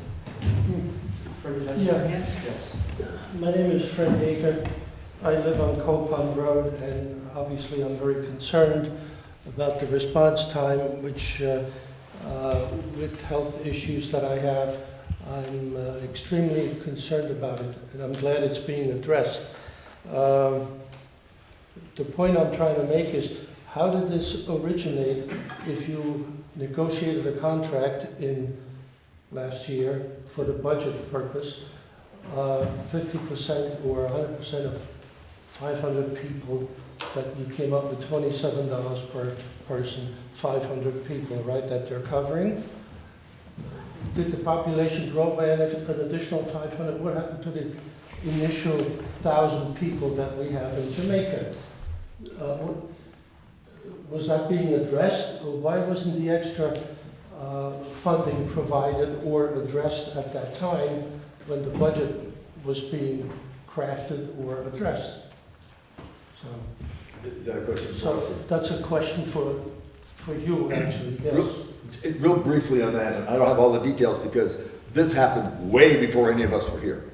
Yes. My name is Fred Baker. I live on Copon Road, and obviously I'm very concerned about the response time, which with health issues that I have, I'm extremely concerned about it, and I'm glad it's being addressed. The point I'm trying to make is, how did this originate if you negotiated a contract in last year for the budget purpose, 50% or 100% of 500 people, that you came up with $27 per person, 500 people, right, that they're covering? Did the population grow by an additional 500? What happened to the initial 1,000 people that we have in Jamaica? Was that being addressed? Or why wasn't the extra funding provided or addressed at that time when the budget was being crafted or addressed? So, Is that a question? so that's a question for you, actually, yes. Real briefly on that, and I don't have all the details because this happened way before any of us were here.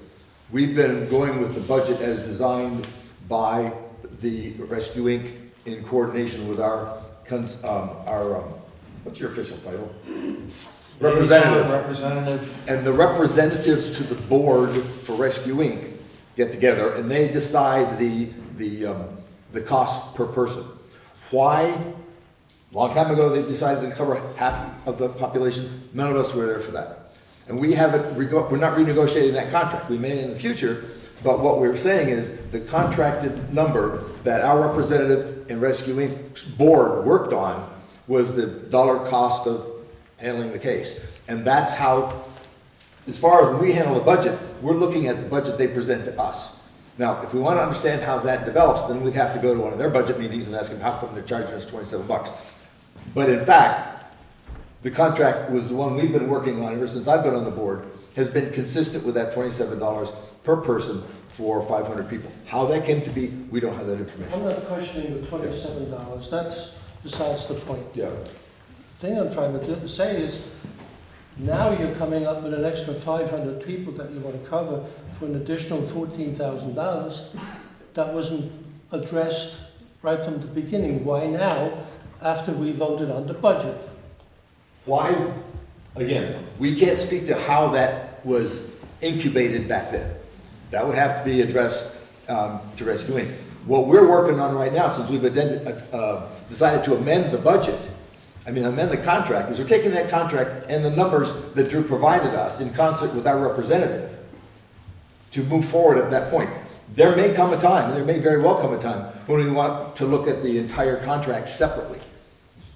We've been going with the budget as designed by the Rescue Inc. in coordination with our what's your official title? Representative. Representative. And the representatives to the board for Rescue Inc. get together and they decide the cost per person. Why? Long time ago, they decided to cover half of the population. None of us were there for that. And we haven't, we're not renegotiating that contract. We may in the future, but what we're saying is the contracted number that our representative and Rescue Inc.'s board worked on was the dollar cost of handling the case. And that's how, as far as when we handle the budget, we're looking at the budget they present to us. Now, if we want to understand how that develops, then we'd have to go to one of their budget meetings and ask them how come they're charging us $27. But in fact, the contract was the one we've been working on ever since I've been on the board, has been consistent with that $27 per person for 500 people. How that came to be, we don't have that information. I'm not questioning the $27. That's besides the point. Yeah. The thing I'm trying to say is, now you're coming up with an extra 500 people that you want to cover for an additional $14,000. That wasn't addressed right from the beginning. Why now, after we voted on the budget? Why? Again, we can't speak to how that was incubated back then. That would have to be addressed to Rescue Inc. What we're working on right now, since we've decided to amend the budget, amend the contract, is we're taking that contract and the numbers that Drew provided us in concert with our representative to move forward at that point. There may come a time, and there may very well come a time, when we want to look at the entire contract separately.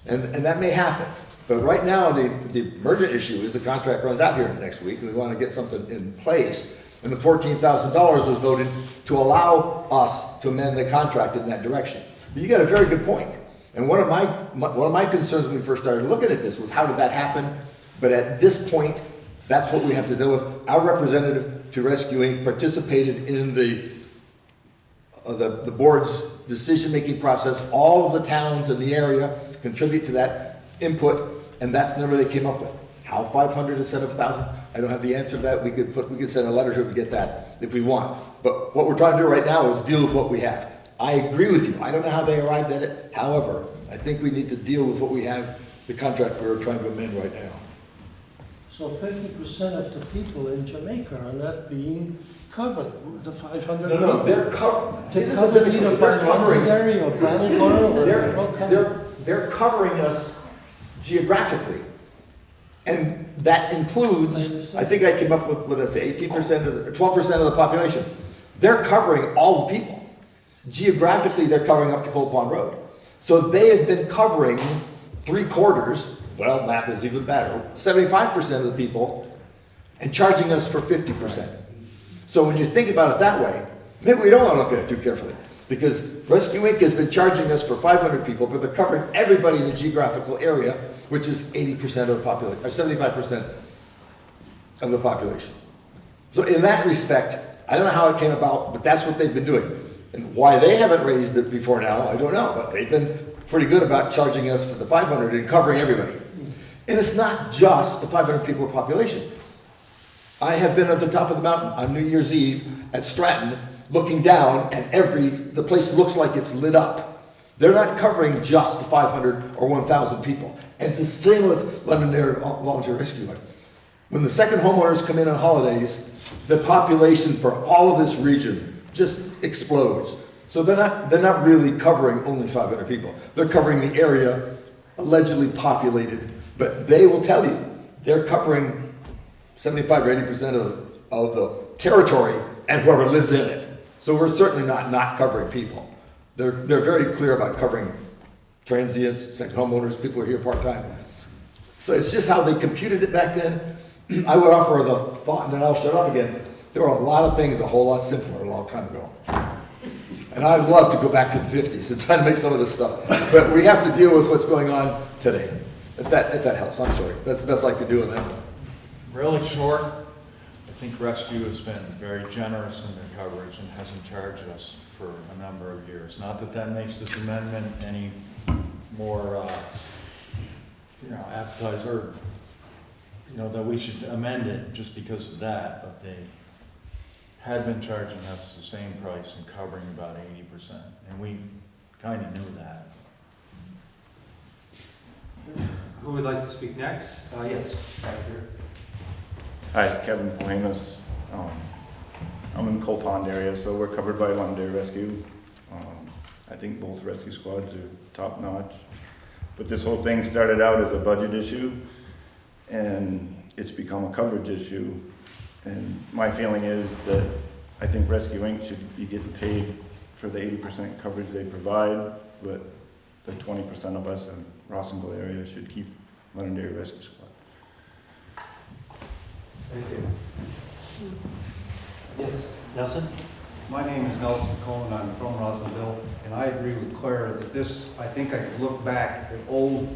And that may happen. But right now, the emergent issue is the contract runs out here next week, and we want to get something in place. And the $14,000 was voted to allow us to amend the contract in that direction. But you got a very good point. And one of my concerns when we first started looking at this was how did that happen? But at this point, that's what we have to deal with. Our representative to Rescue Inc. participated in the board's decision-making process. All of the towns in the area contribute to that input, and that's the number they came up with. How 500 instead of 1,000? I don't have the answer to that. We could send a letter to get that if we want. But what we're trying to do right now is deal with what we have. I agree with you. I don't know how they arrived at it. However, I think we need to deal with what we have, the contract we're trying to amend right now. So 50% of the people in Jamaica are not being covered, the 500 people. No, they're covered. They're covered either by Londonderry or Brattleboro or They're covering us geographically. And that includes, I think I came up with, what did I say, 18% or 12% of the population. They're covering all the people. Geographically, they're covering up to Cold Pond Road. So they have been covering 3/4, well, math is even better, 75% of the people, and charging us for 50%. So when you think about it that way, maybe we don't want to look at it too carefully. Because Rescue Inc. has been charging us for 500 people, but they're covering everybody in the geographical area, which is 80% of the population, or 75% of the population. So in that respect, I don't know how it came about, but that's what they've been doing. And why they haven't raised it before now, I don't know, but they've been pretty good about charging us for the 500 and covering everybody. And it's not just the 500 people population. I have been at the top of the mountain on New Year's Eve at Stratton, looking down, and the place looks like it's lit up. They're not covering just the 500 or 1,000 people. And it's the same with Londonderry Volunteer Rescue. When the second homeowners come in on holidays, the population for all of this region just explodes. So they're not really covering only 500 people. They're covering the area allegedly populated, but they will tell you they're covering 75 or 80% of the territory and whoever lives in it. So we're certainly not covering people. They're very clear about covering transients, second homeowners, people who are here part-time. So it's just how they computed it back then. I would offer the thought, and then I'll shut up again. There were a lot of things a whole lot simpler a long time ago. And I'd love to go back to the 50s and try to make some of this stuff. But we have to deal with what's going on today. If that helps, I'm sorry. That's the best I could do in that. Really short, I think Rescue has been very generous in their coverage and hasn't charged us for a number of years. Not that that makes this amendment any more, appetizer, that we should amend it just because of that, but they had been charging us the same price and covering about 80%, and we kind of knew that. Who would like to speak next? Yes, back here. Hi, it's Kevin Poemas. I'm in the Coal Pond area, so we're covered by Londonderry Rescue. I think both rescue squads are top notch. But this whole thing started out as a budget issue, and it's become a coverage issue. And my feeling is that I think Rescue Inc. should be getting paid for the 80% coverage they provide, but the 20% of us in Rossingville area should keep Londonderry Rescue Squad. Thank you. Yes, Nelson? My name is Nelson Cohen, I'm from Rossingville, and I agree with Claire that I think I could look back at old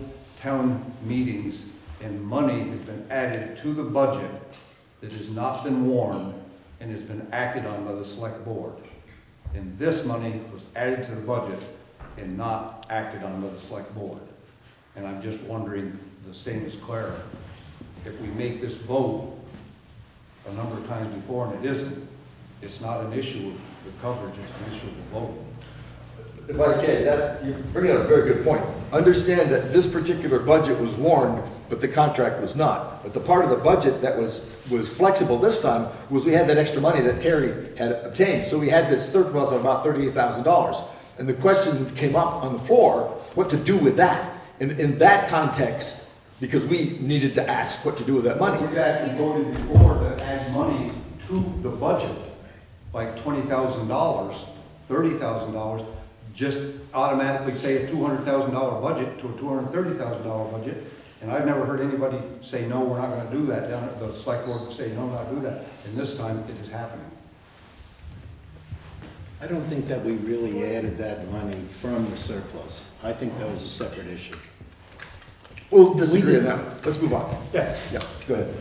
town meetings and money has been added to the budget that has not been warned and has been acted on by the select board. And this money was added to the budget and not acted on by the select board. And I'm just wondering, the same as Clara, if we make this vote a number of times before and it isn't, it's not an issue of the coverage, it's an issue of the vote. If I can, you're bringing up a very good point. Understand that this particular budget was warned, but the contract was not. But the part of the budget that was flexible this time was we had that extra money that Terry had obtained. So we had this surplus of about $38,000. And the question came up on the floor, what to do with that? In that context, because we needed to ask what to do with that money. We actually voted before to add money to the budget, like $20,000, $30,000, just automatically say a $200,000 budget to a $230,000 budget. And I've never heard anybody say, no, we're not going to do that. Down at the select board say, no, not do that. And this time it is happening. I don't think that we really added that money from the surplus. I think that was a separate issue. We'll disagree on that. Let's move on. Yes. Yeah, go ahead.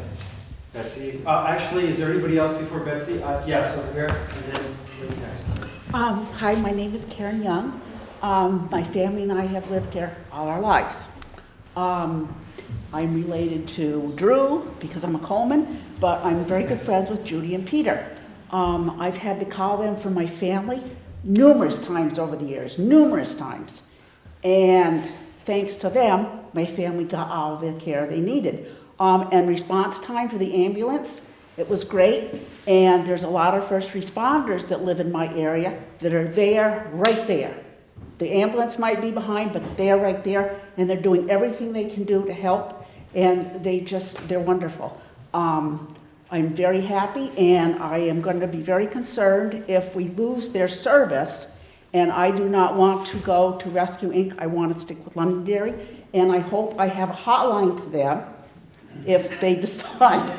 Betsy. Actually, is there anybody else before Betsy? Yes, over here, and then next. Hi, my name is Karen Young. My family and I have lived here all our lives. I'm related to Drew because I'm a Coleman, but I'm very good friends with Judy and Peter. I've had to call them for my family numerous times over the years, numerous times. And thanks to them, my family got all the care they needed. And response time for the ambulance, it was great. And there's a lot of first responders that live in my area that are there, right there. The ambulance might be behind, but they're right there, and they're doing everything they can do to help, and they're wonderful. I'm very happy, and I am going to be very concerned if we lose their service, and I do not want to go to Rescue Inc. I want to stick with Londonderry, and I hope I have a hotline to them if they decide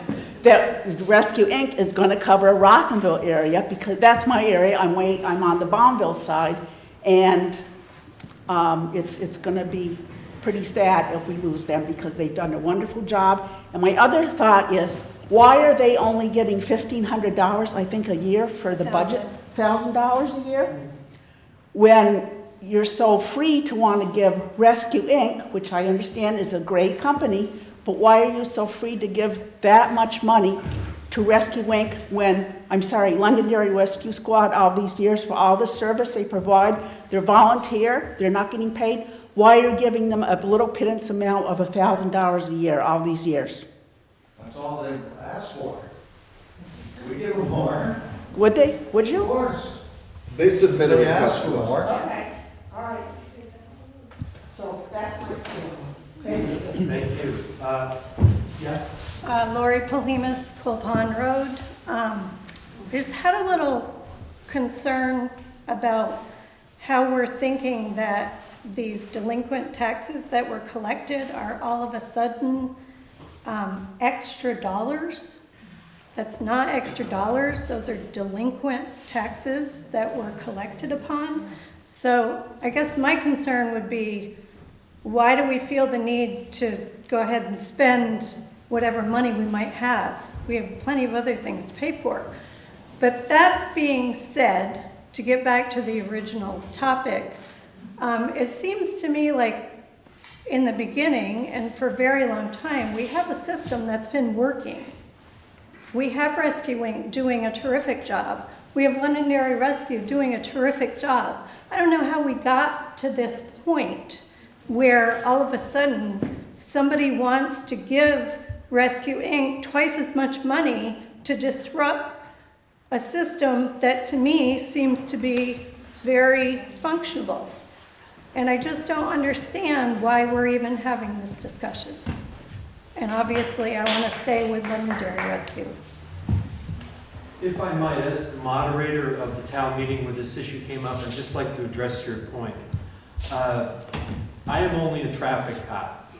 that Rescue Inc. is going to cover Rossingville area, because that's my area. I'm on the Bombville side, and it's going to be pretty sad if we lose them because they've done a wonderful job. And my other thought is, why are they only getting $1,500, I think, a year for the budget? $1,000 a year? When you're so free to want to give Rescue Inc., which I understand is a great company, but why are you so free to give that much money to Rescue Inc. when, Londonderry Rescue Squad all these years for all the service they provide? They're volunteer, they're not getting paid. Why are you giving them a little pittance amount of $1,000 a year all these years? That's all they asked for. We give them more. Would they? Would you? Of course. They submitted a They request asked to us. for. Okay, all right. So that's my skill. Thank you. Thank you. Yes? Lori Polimas, Coal Pond Road. Just had a little concern about how we're thinking that these delinquent taxes that were collected are all of a sudden extra dollars. That's not extra dollars, those are delinquent taxes that were collected upon. So I guess my concern would be, why do we feel the need to go ahead and spend whatever money we might have? We have plenty of other things to pay for. But that being said, to get back to the original topic, it seems to me like in the beginning and for a very long time, we have a system that's been working. We have Rescue Inc. doing a terrific job. We have Londonderry Rescue doing a terrific job. I don't know how we got to this point where all of a sudden somebody wants to give Rescue Inc. twice as much money to disrupt a system that to me seems to be very functional. And I just don't understand why we're even having this discussion. And obviously I want to stay with Londonderry Rescue. If I might, as the moderator of the town meeting where this issue came up, I'd just like to address your point. I am only a traffic cop.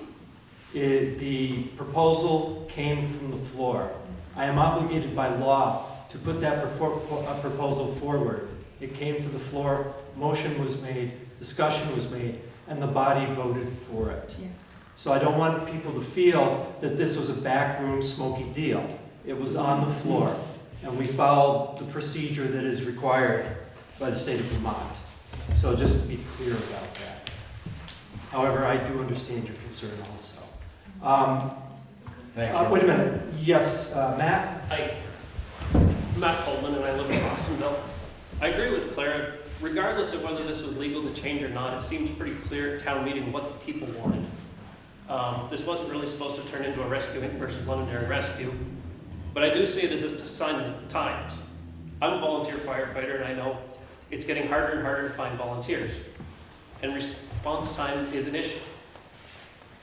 The proposal came from the floor. I am obligated by law to put that proposal forward. It came to the floor, motion was made, discussion was made, and the body voted for it. Yes. So I don't want people to feel that this was a backroom smoky deal. It was on the floor, and we followed the procedure that is required by the state of Vermont. So just to be clear about that. However, I do understand your concern also. Thank you. Wait a minute. Yes, Matt? I'm Matt Coleman, and I live in Bostonville. I agree with Claire. Regardless of whether this was legal to change or not, it seems pretty clear at town meeting what the people wanted. This wasn't really supposed to turn into a Rescue Inc. versus Londonderry Rescue, but I do see it as a sign of the times. I'm a volunteer firefighter, and I know it's getting harder and harder to find volunteers, and response time is an issue.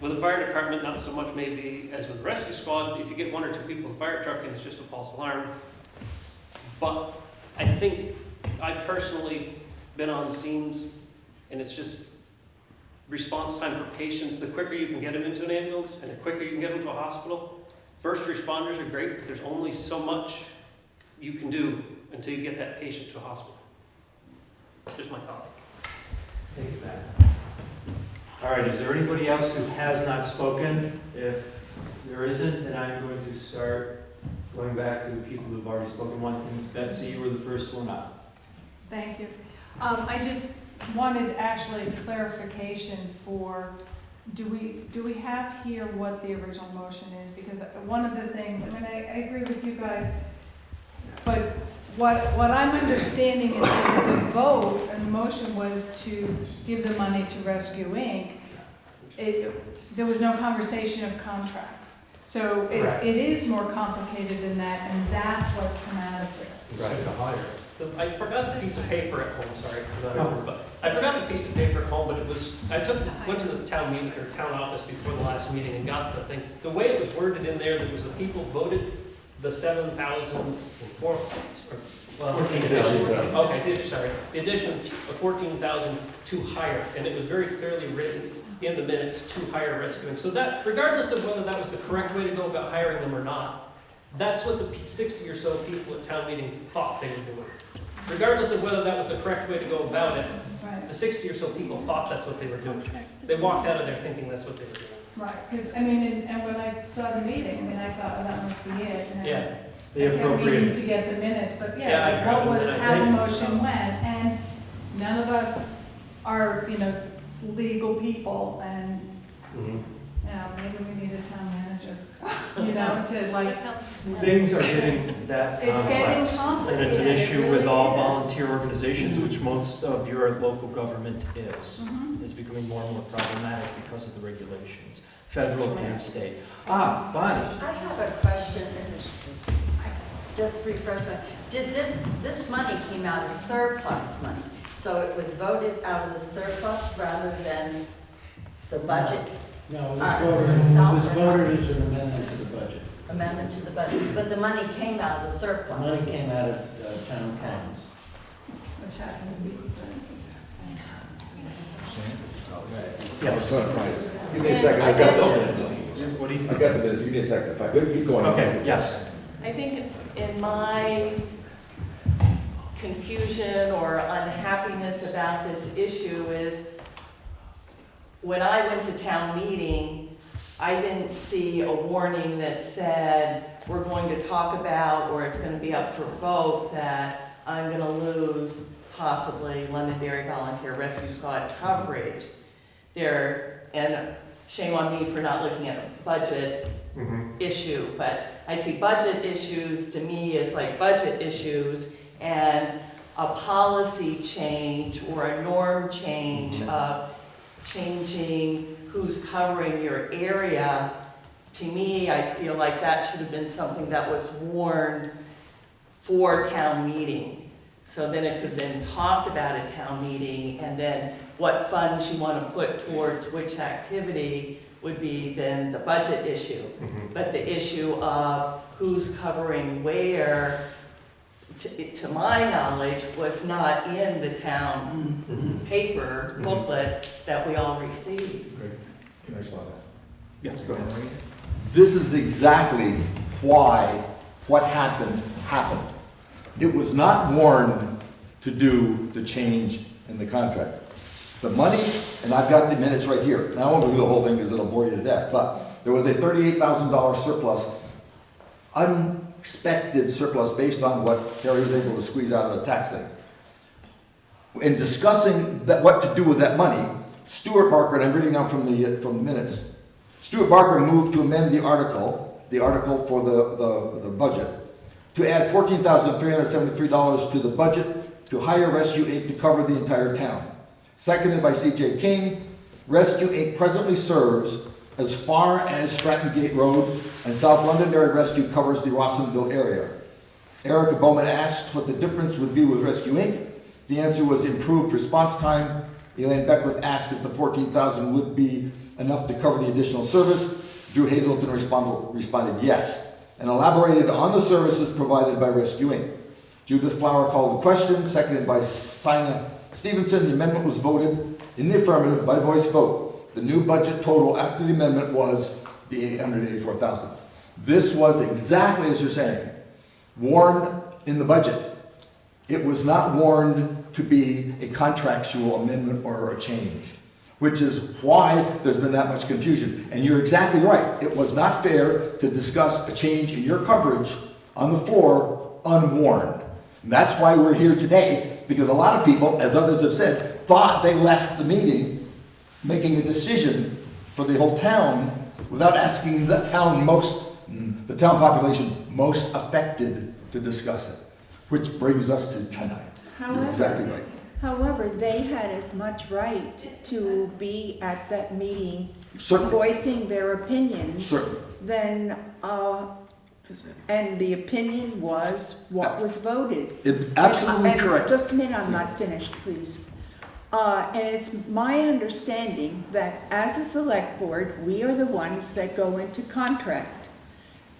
With the fire department, not so much maybe as with the rescue squad. If you get one or two people in the fire truck and it's just a false alarm. But I think I've personally been on scenes, and it's just response time for patients. The quicker you can get them into an ambulance and the quicker you can get them to a hospital. First responders are great, but there's only so much you can do until you get that patient to a hospital. Just my thought. Thank you, Matt. All right, is there anybody else who has not spoken? If there isn't, then I'm going to start going back to the people who've already spoken once. And Betsy, you were the first one up. Thank you. I just wanted actually clarification for, do we have here what the original motion is? Because one of the things, I mean, I agree with you guys, but what I'm understanding is that the vote and the motion was to give the money to Rescue Inc. There was no conversation of contracts. So it is more complicated than that, and that's what's come out of this. Right. I forgot the piece of paper at home, sorry for that, but I forgot the piece of paper at home, but it was, went to this town meeting, or town office before the last meeting and got the thing. The way it was worded in there, there was the people voted the 7,004, well, 14,000. Okay, sorry. The addition of 14,000 to hire, and it was very clearly written in the minutes to hire rescuing. So that, regardless of whether that was the correct way to go about hiring them or not, that's what the 60 or so people at town meeting thought they were doing. Regardless of whether that was the correct way to go about it, the 60 or so people thought that's what they were doing. They walked out of there thinking that's what they were doing. Right, because, I mean, and when I saw the meeting, I mean, I thought, oh, that must be it. And Yeah. We need to get the minutes, but yeah, what was, how the motion went, and none of us are, legal people, and Yeah, maybe we need a town manager, you know, to like, Things are getting that It's getting complex. And it's an complicated, it issue with really all is. volunteer organizations, which most of your local government is. Mhm. It's becoming more and more problematic because of the regulations, federal and state. Ah, Bonnie. I have a question, just refresh my, did this money came out of surplus money? So it was voted out of the surplus rather than the budget? No, it was voted as an amendment to the budget. Amendment to the budget, but the money came out of the surplus? Money came out of town funds. which happened to be. Yes. Give me a second, I got the minutes. What do you? I got the minutes, give me a second, if I could keep going. Okay, yes. I think in my confusion or unhappiness about this issue is when I went to town meeting, I didn't see a warning that said, we're going to talk about, or it's gonna be up for vote, that I'm gonna lose possibly Londonderry Volunteer Rescue Squad coverage. And shame on me for not looking at a budget issue, but I see budget issues to me as like budget issues, and a policy change or a norm change of changing who's covering your area. To me, I feel like that should have been something that was warned for town meeting. So then it could have been talked about at town meeting, and then what funds you want to put towards which activity would be then the budget issue. But the issue of who's covering where, to my knowledge, was not in the town paper booklet that we all received. Can I stop that? Yes, go ahead. This is exactly why what happened. It was not warned to do the change in the contract. The money, and I've got the minutes right here, and I won't go through the whole thing because it'll bore you to death, but there was a $38,000 surplus, unexpected surplus based on what Harry was able to squeeze out of the tax thing. In discussing what to do with that money, Stuart Barker, and I'm reading now from the minutes, Stuart Barker moved to amend the article for the budget, to add $14,373 to the budget to hire Rescue Inc. to cover the entire town. Seconded by C.J. King, Rescue Inc. presently serves as far as Stratton Gate Road, and South Londonderry Rescue covers the Rossmanville area. Erica Bowman asked what the difference would be with Rescue Inc. The answer was improved response time. Elaine Beckwith asked if the $14,000 would be enough to cover the additional service. Drew Hazelton responded yes, and elaborated on the services provided by Rescue Inc. Judith Flower called the question, seconded by Sina Stevenson. The amendment was voted in the affirmative by voice vote. The new budget total after the amendment was the $884,000. This was exactly as you're saying, warned in the budget. It was not warned to be a contractual amendment or a change, which is why there's been that much confusion. And you're exactly right. It was not fair to discuss a change in your coverage on the floor unwarned. And that's why we're here today, because a lot of people, as others have said, thought they left the meeting making a decision for the whole town without asking the town population most affected to discuss it, which brings us to tonight. You're exactly right. However, they had as much right to be at that meeting, Certainly. voicing their opinions, Certainly. than, and the opinion was what was voted. Absolutely correct. Just a minute, I'm not finished, please. And it's my understanding that as a select board, we are the ones that go into contract.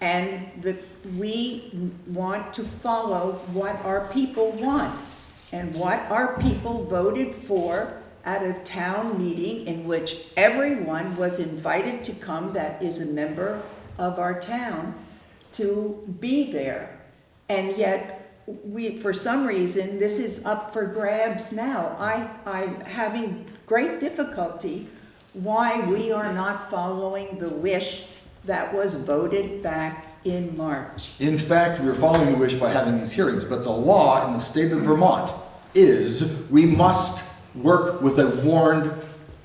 And we want to follow what our people want. And what our people voted for at a town meeting in which everyone was invited to come that is a member of our town to be there. And yet, for some reason, this is up for grabs now. I'm having great difficulty why we are not following the wish that was voted back in March. In fact, we're following the wish by having these hearings, but the law in the state of Vermont is we must work with a warned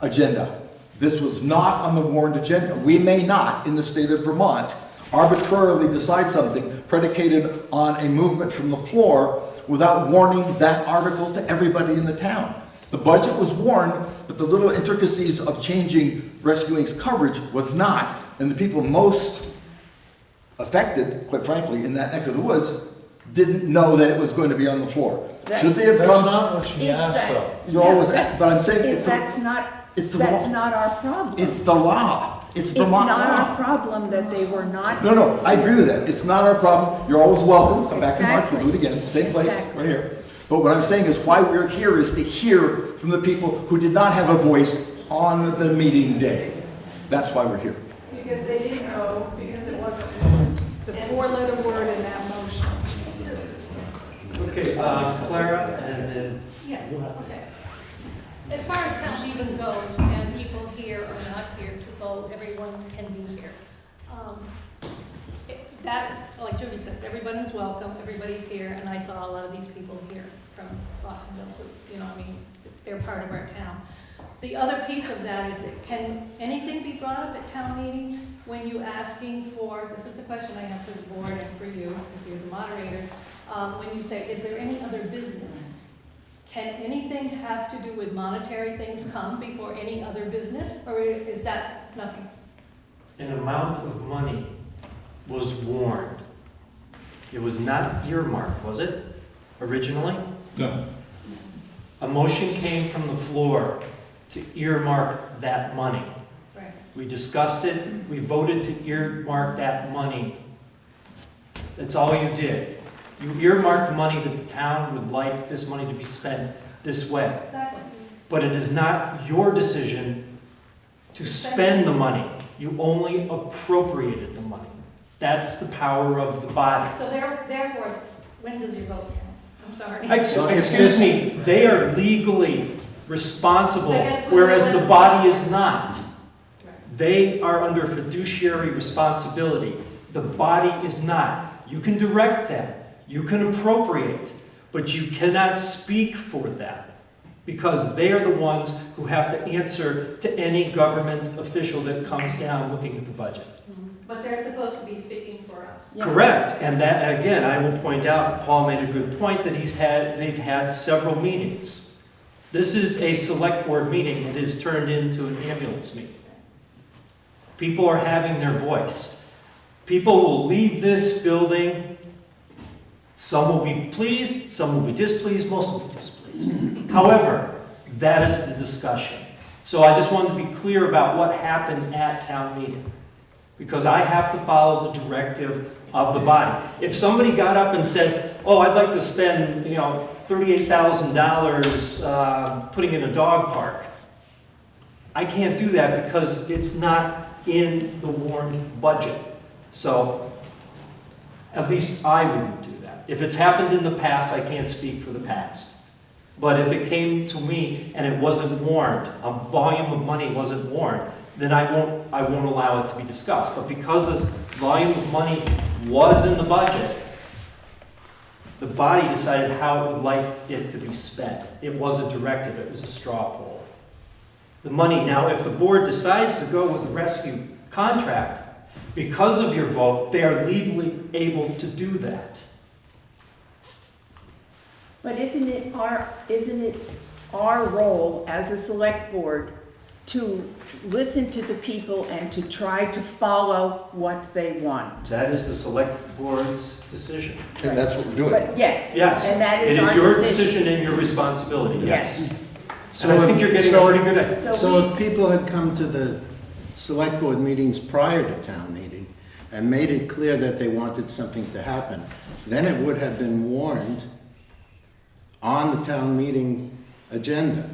agenda. This was not on the warrant agenda. We may not, in the state of Vermont, arbitrarily decide something predicated on a movement from the floor without warning that article to everybody in the town. The budget was warned, but the little intricacies of changing Rescue Inc.'s coverage was not. And the people most affected, quite frankly, in that neck of the woods, didn't know that it was going to be on the floor. Should they have That's come? not what she asked, though. You're always, but I'm saying If that's not, it's the that's law. not our problem. It's the law. It's It's Vermont not our law. problem that they were not. No, I agree with that. It's not our problem. You're always welcome. Come back in March, we'll do it Exactly. again, same place, Exactly. right here. But what I'm saying is why we're here is to hear from the people who did not have a voice on the meeting day. That's why we're here. Because they didn't know, because it wasn't warned. The four-letter word in that motion. Okay, Clara, and then Yeah, okay. As far as town meeting goes, and people here or not here to vote, everyone can be here. That, like Judy says, everybody's welcome, everybody's here, and I saw a lot of these people here from Bostonville, too. I mean, they're part of our town. The other piece of that is that can anything be brought up at town meeting when you asking for, this is a question I have for the board and for you, because you're the moderator, when you say, is there any other business? Can anything have to do with monetary things come before any other business, or is that nothing? an amount of money was warned. It was not earmarked, was it, originally? No. A motion came from the floor to earmark that money. Right. We discussed it, we voted to earmark that money. That's all you did. You earmarked money that the town would like this money to be spent this way. Exactly. But it is not your decision to spend the money. You only appropriated the money. That's the power of the body. So therefore, when does your vote count? I'm sorry. Excuse me, they are legally responsible, That's what whereas it the is. body is not. Right. They are under fiduciary responsibility. The body is not. You can direct them, you can appropriate, but you cannot speak for them because they are the ones who have to answer to any government official that comes down looking at the budget. But they're supposed to be speaking for us. Yes. Correct, and that, again, I will point out, Paul made a good point that they've had several meetings. This is a select board meeting, it is turned into an ambulance meeting. People are having their voice. People will leave this building, some will be pleased, some will be displeased, most will be displeased. However, that is the discussion. So I just wanted to be clear about what happened at town meeting, because I have to follow the directive of the body. If somebody got up and said, oh, I'd like to spend, $38,000 putting in a dog park, I can't do that because it's not in the warned budget. So at least I wouldn't do that. If it's happened in the past, I can't speak for the past. But if it came to me and it wasn't warned, a volume of money wasn't warned, then I won't allow it to be discussed. But because this volume of money was in the budget, the body decided how it would like it to be spent. It was a directive, it was a straw poll. The money, now if the board decides to go with the rescue contract, because of your vote, they are legally able to do that. But isn't it our role as a select board to listen to the people and to try to follow what they want? That is the select board's decision. And that's what we're doing. But yes, Yes. and that is It our is your decision. decision and your responsibility, yes. Yes. And I think you're getting a pretty good at So if people had come to the select board meetings prior to town meeting and made it clear that they wanted something to happen, then it would have been warned on the town meeting agenda.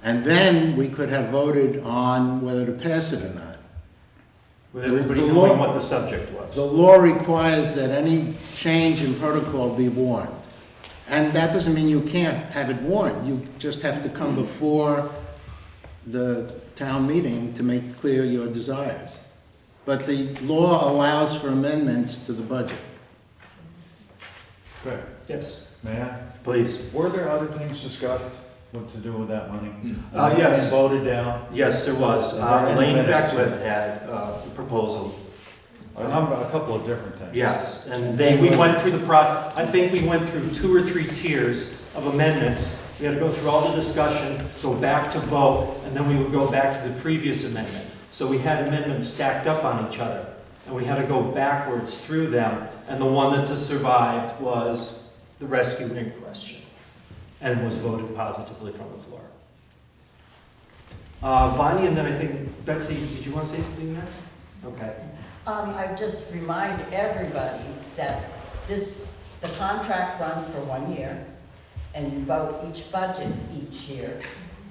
And then we could have voted on whether to pass it or not. with everybody The knowing law- what the subject was. The law requires that any change in protocol be warned. And that doesn't mean you can't have it warned. You just have to come before the town meeting to make clear your desires. But the law allows for amendments to the budget. Good. Yes, May I? please. Were there other things discussed what to do with that money? Yes. And voted down? Yes, there was. Is there any Lane minutes? Beckwith had a proposal. A couple of different things. Yes, and we went through the process. I think we went through 2 or 3 tiers of amendments. We had to go through all the discussion, go back to vote, and then we would go back to the previous amendment. So we had amendments stacked up on each other, and we had to go backwards through them. And the one that survived was the rescue in question, and was voted positively from the floor. Bonnie, and then I think Betsy, did you want to say something there? Okay. I just remind everybody that the contract runs for 1 year, and you vote each budget each year.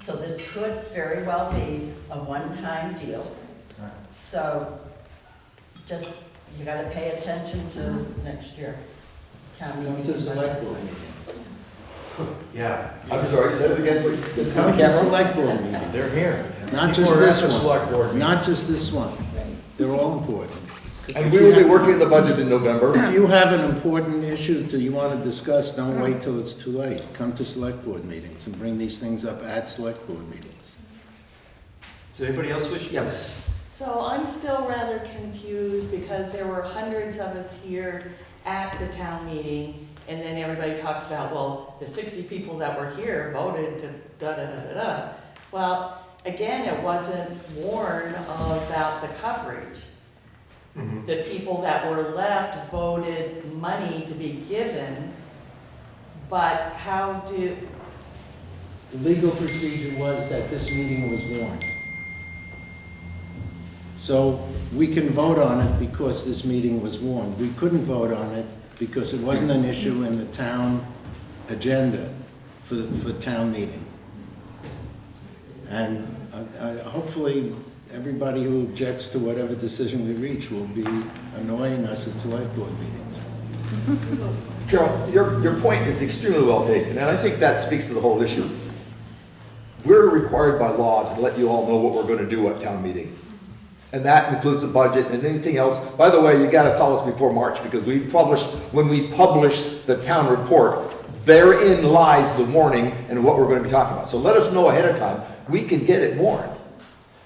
So this could very well be a one-time deal. So just, you gotta pay attention to next year. Town Come meeting. to select board meetings. Yeah. I'm sorry, say it again, please. Come to select board meetings. They're here. Not People just are at this the select board one. meeting. Not just this one. They're all important. And we will be working on the budget in November. If you have an important issue that you want to discuss, don't wait till it's too late. Come to select board meetings and bring these things up at select board meetings. Does anybody else wish? Yes. So I'm still rather confused because there were hundreds of us here at the town meeting, and then everybody talks about, well, the 60 people that were here voted to da-da-da-da-da. Well, again, it wasn't warned about the coverage. Mm-hmm. The people that were left voted money to be given, but how do... The legal procedure was that this meeting was warned. So we can vote on it because this meeting was warned. We couldn't vote on it because it wasn't an issue in the town agenda for town meeting. And hopefully everybody who objects to whatever decision we reach will be annoying us at select board meetings. Carol, your point is extremely well taken, and I think that speaks to the whole issue. We're required by law to let you all know what we're going to do at town meeting. And that includes the budget and anything else. By the way, you got to call us before March, because when we publish the town report, therein lies the warning and what we're going to be talking about. So let us know ahead of time. We can get it warned.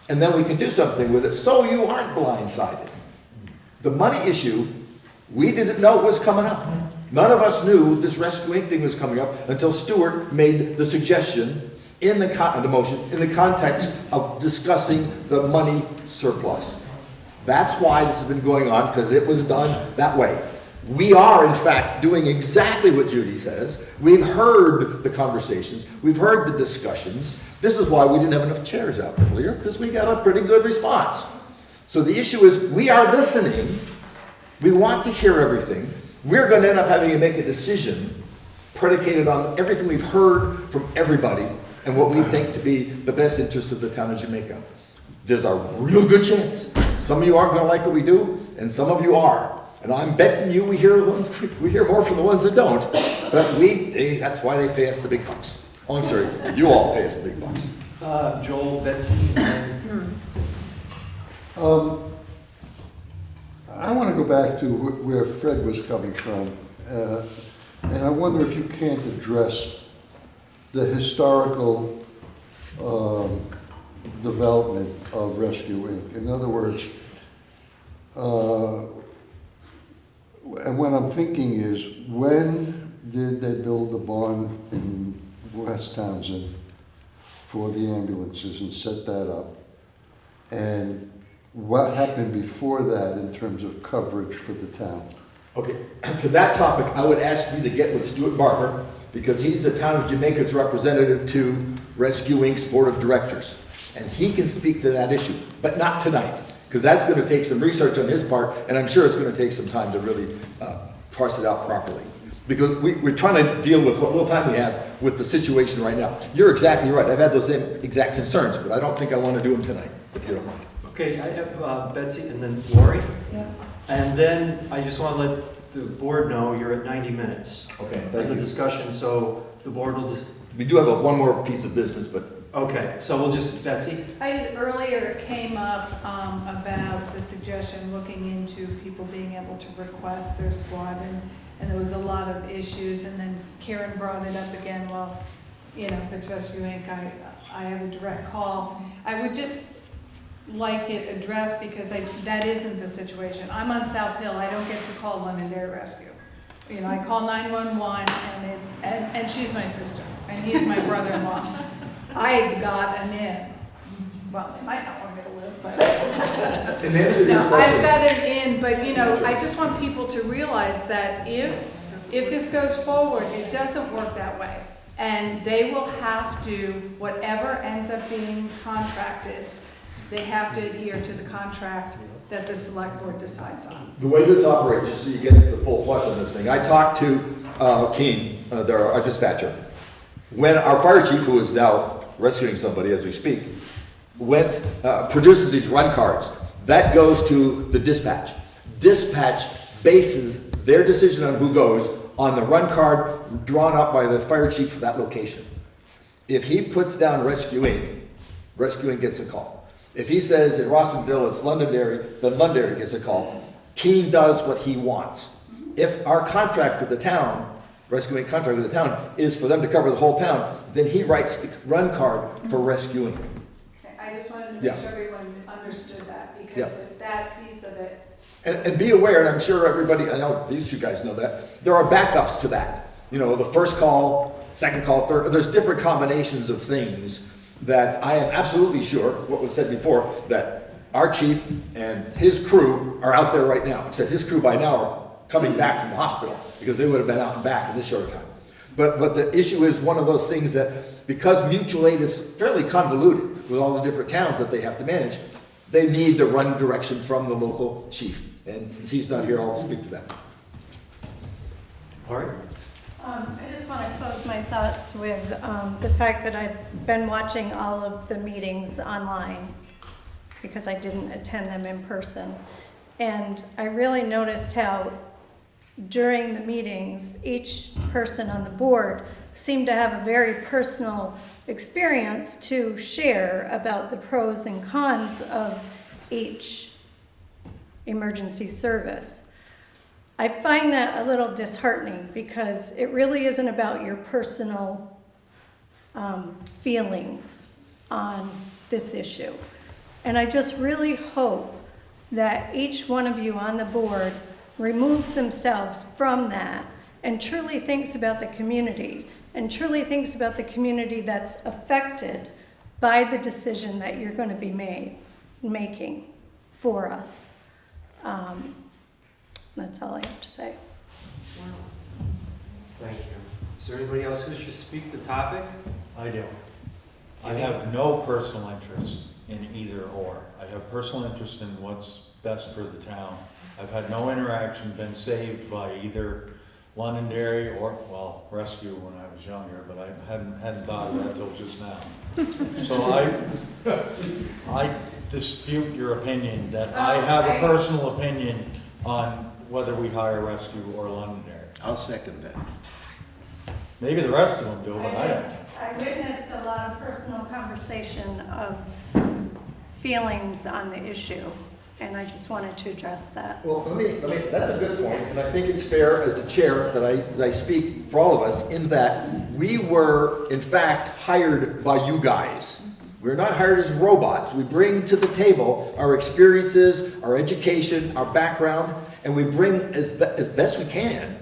And then we can do something with it so you aren't blindsided. The money issue, we didn't know it was coming up. None of us knew this Rescue Inc. thing was coming up until Stuart made the suggestion in the motion, in the context of discussing the money surplus. That's why this has been going on, because it was done that way. We are, in fact, doing exactly what Judy says. We've heard the conversations. We've heard the discussions. This is why we didn't have enough chairs out earlier, because we got a pretty good response. So the issue is, we are listening. We want to hear everything. We're going to end up having to make a decision predicated on everything we've heard from everybody and what we think to be the best interest of the town of Jamaica. There's a real good chance some of you aren't going to like what we do, and some of you are. And I'm betting you we hear more from the ones that don't. But that's why they pay us the big bucks. Oh, I'm sorry, you all pay us the big bucks. Joel, Betsy, I want to go back to where Fred was coming from. And I wonder if you can't address the historical development of Rescue Inc. In other words, and what I'm thinking is, when did they build the barn in West Townsend for the ambulances and set that up? And what happened before that in terms of coverage for the town? Okay, to that topic, I would ask you to get with Stuart Barker, because he's the town of Jamaica's representative to Rescue Inc.'s board of directors. And he can speak to that issue, but not tonight, because that's going to take some research on his part, and I'm sure it's going to take some time to really parse it out properly. Because we're trying to deal with what little time we have with the situation right now. You're exactly right. I've had those same exact concerns, but I don't think I want to do them tonight, if you don't mind. Okay, I have Betsy and then Lori. Yeah. And then I just want to let the board know you're at 90 minutes. Okay, for thank the you. discussion, so the board will We do have one more piece of business, but... Okay, so we'll just, Betsy? Earlier it came up about the suggestion looking into people being able to request their squad, and there was a lot of issues, and then Karen brought it up again, well, if it's Rescue Inc., I have a direct call. I would just like it addressed because that isn't the situation. I'm on South Hill, I don't get to call Londonderry Rescue. I call 911 and she's my sister and he's my brother-in-law. I've got an in. Well, they might not want me to live, but. No, I've got an in, but I just want people to realize that if this goes forward, it doesn't work that way. And they will have to, whatever ends up being contracted, they have to adhere to the contract that the select board decides on. The way this operates, just so you get the full flush on this thing, I talked to Keen, our dispatcher. When our fire chief, who is now rescuing somebody as we speak, produces these run cards, that goes to the dispatch. Dispatch bases their decision on who goes on the run card drawn up by the fire chief for that location. If he puts down Rescue Inc., Rescue Inc. gets a call. If he says in Rossendale it's Londonderry, then Londonderry gets a call. Keene does what he wants. If our contract with the town, Rescue Inc. contract with the town, is for them to cover the whole town, then he writes the run card for Rescue Inc. I just wanted to make sure everyone understood that because that piece of it. And be aware, and I'm sure everybody, I know these two guys know that, there are backups to that. The first call, second call, third, there's different combinations of things that I am absolutely sure, what was said before, that our chief and his crew are out there right now. Except his crew by now are coming back from the hospital because they would have been out and back in this short time. But the issue is one of those things that because mutual aid is fairly convoluted with all the different towns that they have to manage, they need to run direction from the local chief. And since he's not here, I'll speak to that. All right. I just want to close my thoughts with the fact that I've been watching all of the meetings online because I didn't attend them in person. And I really noticed how during the meetings, each person on the board seemed to have a very personal experience to share about the pros and cons of each emergency service. I find that a little disheartening because it really isn't about your personal feelings on this issue. And I just really hope that each one of you on the board removes themselves from that and truly thinks about the community and truly thinks about the community that's affected by the decision that you're going to be making for us. That's all I have to say. Thank you. Is there anybody else who should speak the topic? I do. I have no personal interest in either or. I have personal interest in what's best for the town. I've had no interaction, been saved by either Londonderry or, well, Rescue when I was younger, but I hadn't thought of that till just now. So I dispute your opinion that I have a personal opinion on whether we hire Rescue or Londonderry. I'll second that. Maybe the rest of them do, but I don't. I witnessed a lot of personal conversation of feelings on the issue, and I just wanted to address that. Well, that's a good point, and I think it's fair as the chair that I speak for all of us in that we were, in fact, hired by you guys. We're not hired as robots. We bring to the table our experiences, our education, our background, and we bring as best we can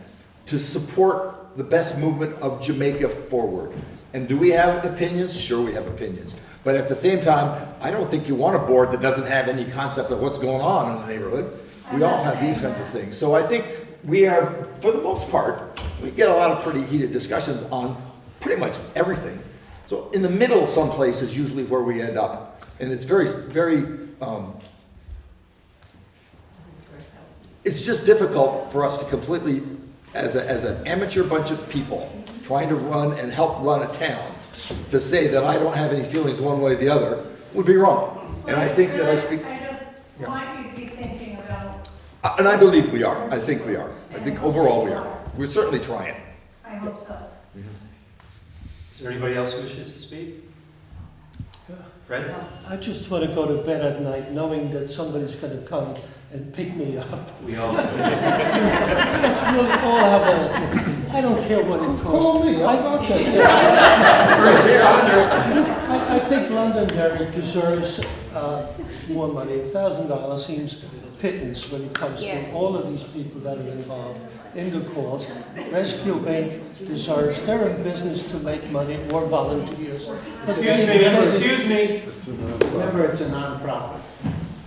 to support the best movement of Jamaica forward. And do we have opinions? Sure, we have opinions. But at the same time, I don't think you want a board that doesn't have any concept of what's going on in the neighborhood. We all have these kinds of things. So I think we have, for the most part, we get a lot of pretty heated discussions on pretty much everything. So in the middle someplace is usually where we end up. And it's very, very, it's just difficult for us to completely, as an amateur bunch of people trying to run and help run a town, to say that I don't have any feelings one way or the other would be wrong. And I think that I speak... I just want you to be thinking about... And I believe we are. I think we are. I think overall we are. We're certainly trying. I hope so. Is there anybody else who wishes to speak? Fred? I just want to go to bed at night knowing that somebody's going to come and pick me up. We all do. That's really all I want. I don't care what it Call costs. me, I'll vouch for you. I think Londonderry deserves more money. $1,000 seems pittance when it comes Yes. to all of these people that are involved in the cause. Rescue Inc. deserves, they're in business to make money, or volunteers. But Excuse me. Remember, it's a nonprofit.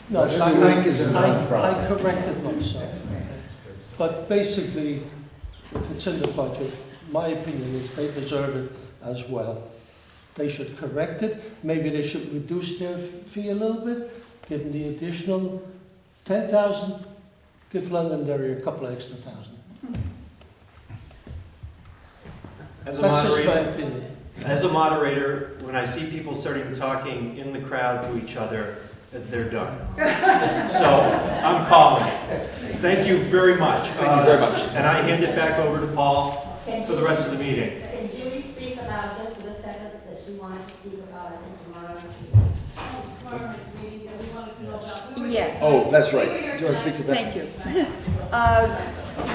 No, Rescue Inc. is a I nonprofit. corrected myself. But basically, if it's in the budget, my opinion is they deserve it as well. They should correct it. Maybe they should reduce their fee a little bit, give them the additional 10,000, give Londonderry a couple of extra thousand. As a That's just my moderator, opinion. as a moderator, when I see people starting talking in the crowd to each other, they're done. So I'm calling. Thank you very much. Thank you very much. And I hand it back over to Paul for the rest of the meeting. Can Judy speak about, just for the second, that she wanted to speak about, I think, tomorrow's meeting that we wanted to know about? Yes. Oh, that's right. Do you want to speak to that? Thank you.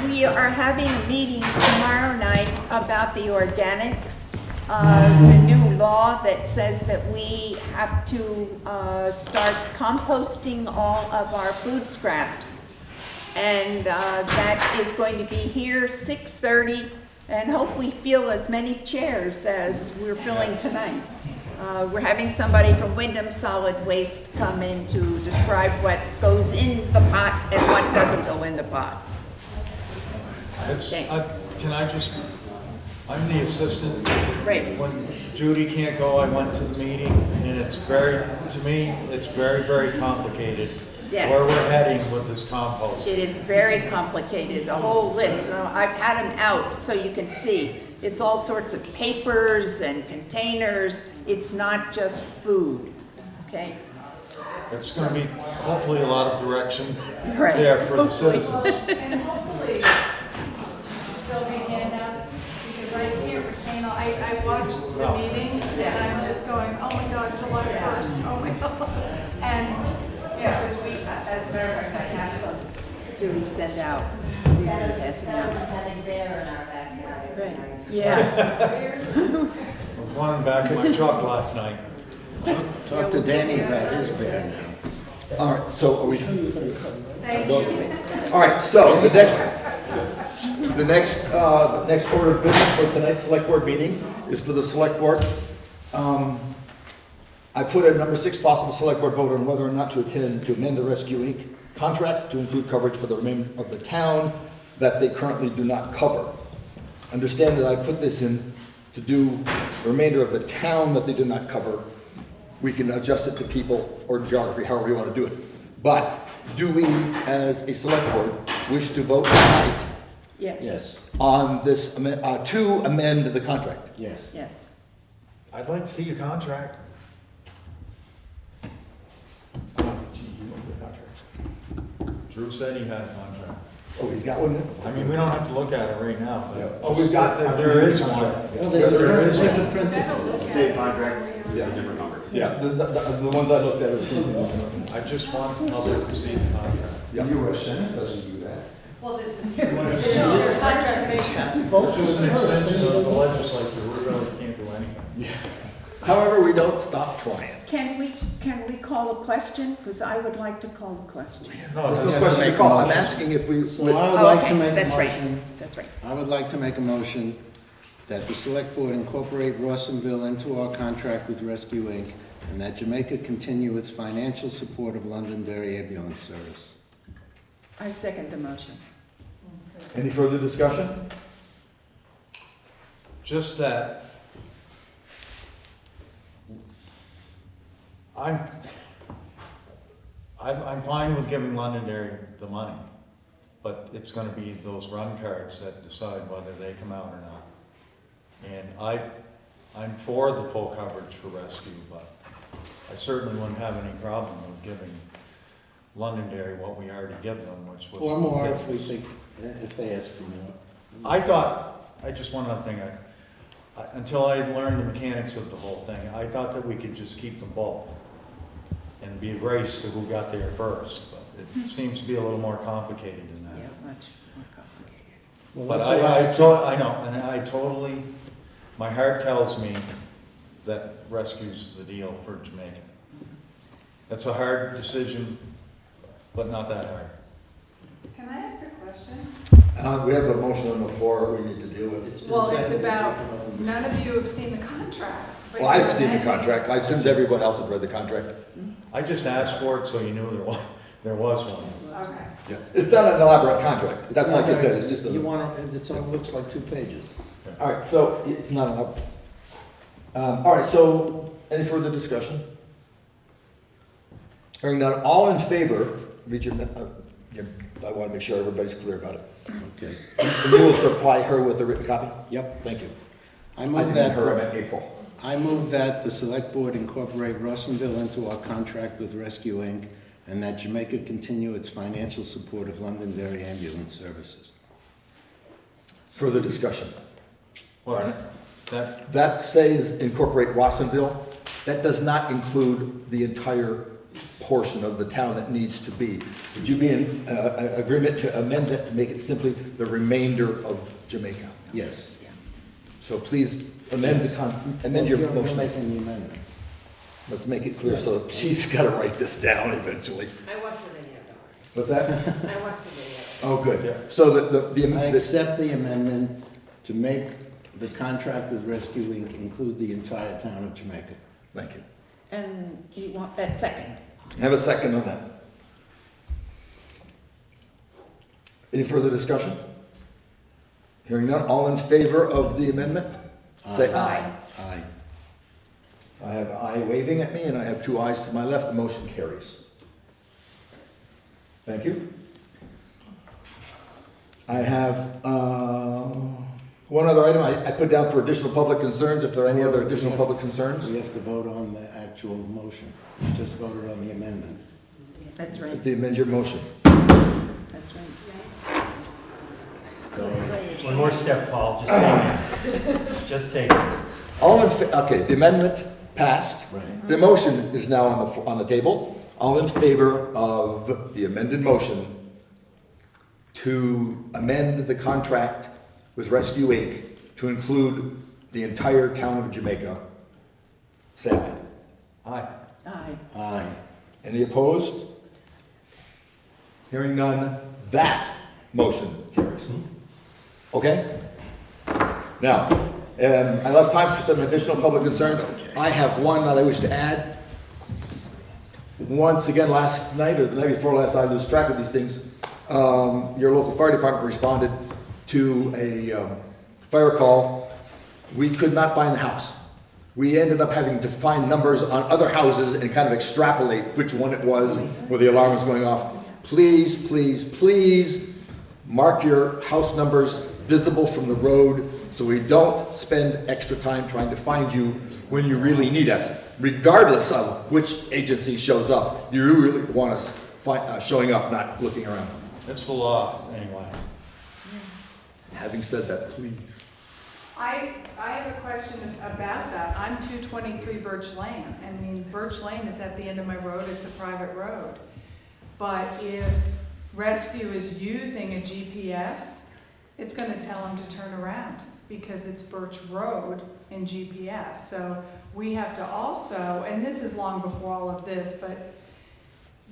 We are having a meeting tomorrow night about the organics, the new law that says that we have to start composting all of our food scraps. And that is going to be here 6:30, and hope we fill as many chairs as we're filling tonight. We're having somebody from Wyndham Solid Waste come in to describe what goes in the pot and what doesn't go in the pot. Can I just, I'm the assistant. Right. When Judy can't go, I went to the meeting, and it's very, to me, it's very, very complicated. Yes. Where we're heading with this compost. It is very complicated, the whole list. I've had them out so you can see. It's all sorts of papers and containers. It's not just food, okay? It's gonna be hopefully a lot of direction Right. there for the Hopefully. citizens. And hopefully, there'll be handouts, because I can't retain all, I watched the meetings, and I'm just going, oh my God, July 1st, oh my God. And, yeah, Because we, as a matter of fact, I have some to send out. We're gonna be passing out. Having bear in our backyard. Right. Yeah. I was running back in my truck last night. Talk to Danny about his bear now. All right, so are we? thank you. All right, so the next order of business for tonight's select board meeting is for the select board. I put at number 6, possible select board vote on whether or not to amend the Rescue Inc. contract to include coverage for the remainder of the town that they currently do not cover. Understand that I put this in to do the remainder of the town that they do not cover. We can adjust it to people or geography, however you want to do it. But do we, as a select board, wish to vote tonight Yes. on this, to amend the contract? Yes. Yes. I'd like to see your contract. Drew said he had a contract. Oh, he's got one? I mean, we don't have to look at it right now, but. Oh, we've got. There is one. Well, there's a principle. Same contract, different numbers. Yeah, the ones I looked at are the same thing. I just want the public to see the contract. The US Senate doesn't do that. Well, this is Their contracts. It's just an extension of the legislature, we really can't do anything. However, we don't stop trying. Can we call a question? Because I would like to call a question. No, There's that's- no question to call. I'm asking if we. So I would like Okay, to make a that's right. motion. That's right. I would like to make a motion that the select board incorporate Rawsonville into our contract with Rescue Inc. and that Jamaica continue its financial support of Londonderry Ambulance Service. I second the motion. Any further discussion? Just that I'm fine with giving Londonderry the money, but it's gonna be those run cards that decide whether they come out or not. And I'm for the full coverage for rescue, but I certainly wouldn't have any problem with giving Londonderry what we already give them, which was. Or more if we think, if they ask for more. Just one other thing, until I learned the mechanics of the whole thing, I thought that we could just keep them both and be a race to who got there first, but it seems to be a little more complicated than that. Yeah, much more complicated. Well, But that's why I know, and I totally, my heart tells me that rescue's the deal for Jamaica. It's a hard decision, but not that hard. Can I ask a question? We have a motion on the floor we need to deal with. Well, it's about, none of you have seen the contract. but Well, I've you're seen the amending. contract. I assumed everyone else had read the contract. I just asked for it so you knew there was one. Okay. Yeah. It's not an elaborate contract. That's like I said, it's just You a... want to, it looks like 2 pages. All right, so it's not elaborate. All right, so any further discussion? Hearing none, all in favor, read your, I want to make sure everybody's clear about it. Okay. And you will supply her with a written copy? Yep. Thank you. I move that. her, I meant April. I move that the Select Board incorporate Russellville into our contract with Rescue Inc. and that Jamaica continue its financial support of Londonderry Ambulance Services. Further discussion? Well, That says incorporate Watsonville. That does not include the entire portion of the town that needs to be. Would you be in agreement to amend that to make it simply the remainder of Jamaica? Yes. So please amend amend your You're motion. making the amendment. Let's make it clear, so she's got to write this down eventually. I watched the video, don't What's that? worry. I watched the video. Oh, good. So I accept the amendment to make the contract with Rescue Inc. include the entire town of Jamaica. Thank you. And you want that second? Have a second on that. Any further discussion? Hearing none, all in favor of the amendment? Say aye. Aye. I have an eye waving at me, and I have 2 ayes to my left. The motion carries. Thank you. I have one other item I put down for additional public concerns, if there are any other additional public concerns. We have to vote on the actual motion. We just voted on the amendment. That's right. To amend your motion. That's right. One more step, Paul, just take it. Just take it. Okay, the amendment passed. Right. The motion is now on the table. All in favor of the amended motion to amend the contract with Rescue Inc. to include the entire town of Jamaica, say aye. Aye. Aye. Aye. Any opposed? Hearing none, that motion carries. Okay? Now, I left time for some additional public concerns. I have one that I wish to add. Once again, last night, or the night before last, I lose track of these things. Your local fire department responded to a fire call. We could not find the house. We ended up having to find numbers on other houses and kind of extrapolate which one it was where the alarm was going off. Please, please, please mark your house numbers visible from the road so we don't spend extra time trying to find you when you really need us. Regardless of which agency shows up, you really want us showing up, not looking around. It's the law, anyway. Having said that, please. I have a question about that. I'm 223 Birch Lane. I mean, Birch Lane is at the end of my road. It's a private road. But if Rescue is using a GPS, it's going to tell them to turn around because it's Birch Road in GPS. So we have to also, and this is long before all of this, but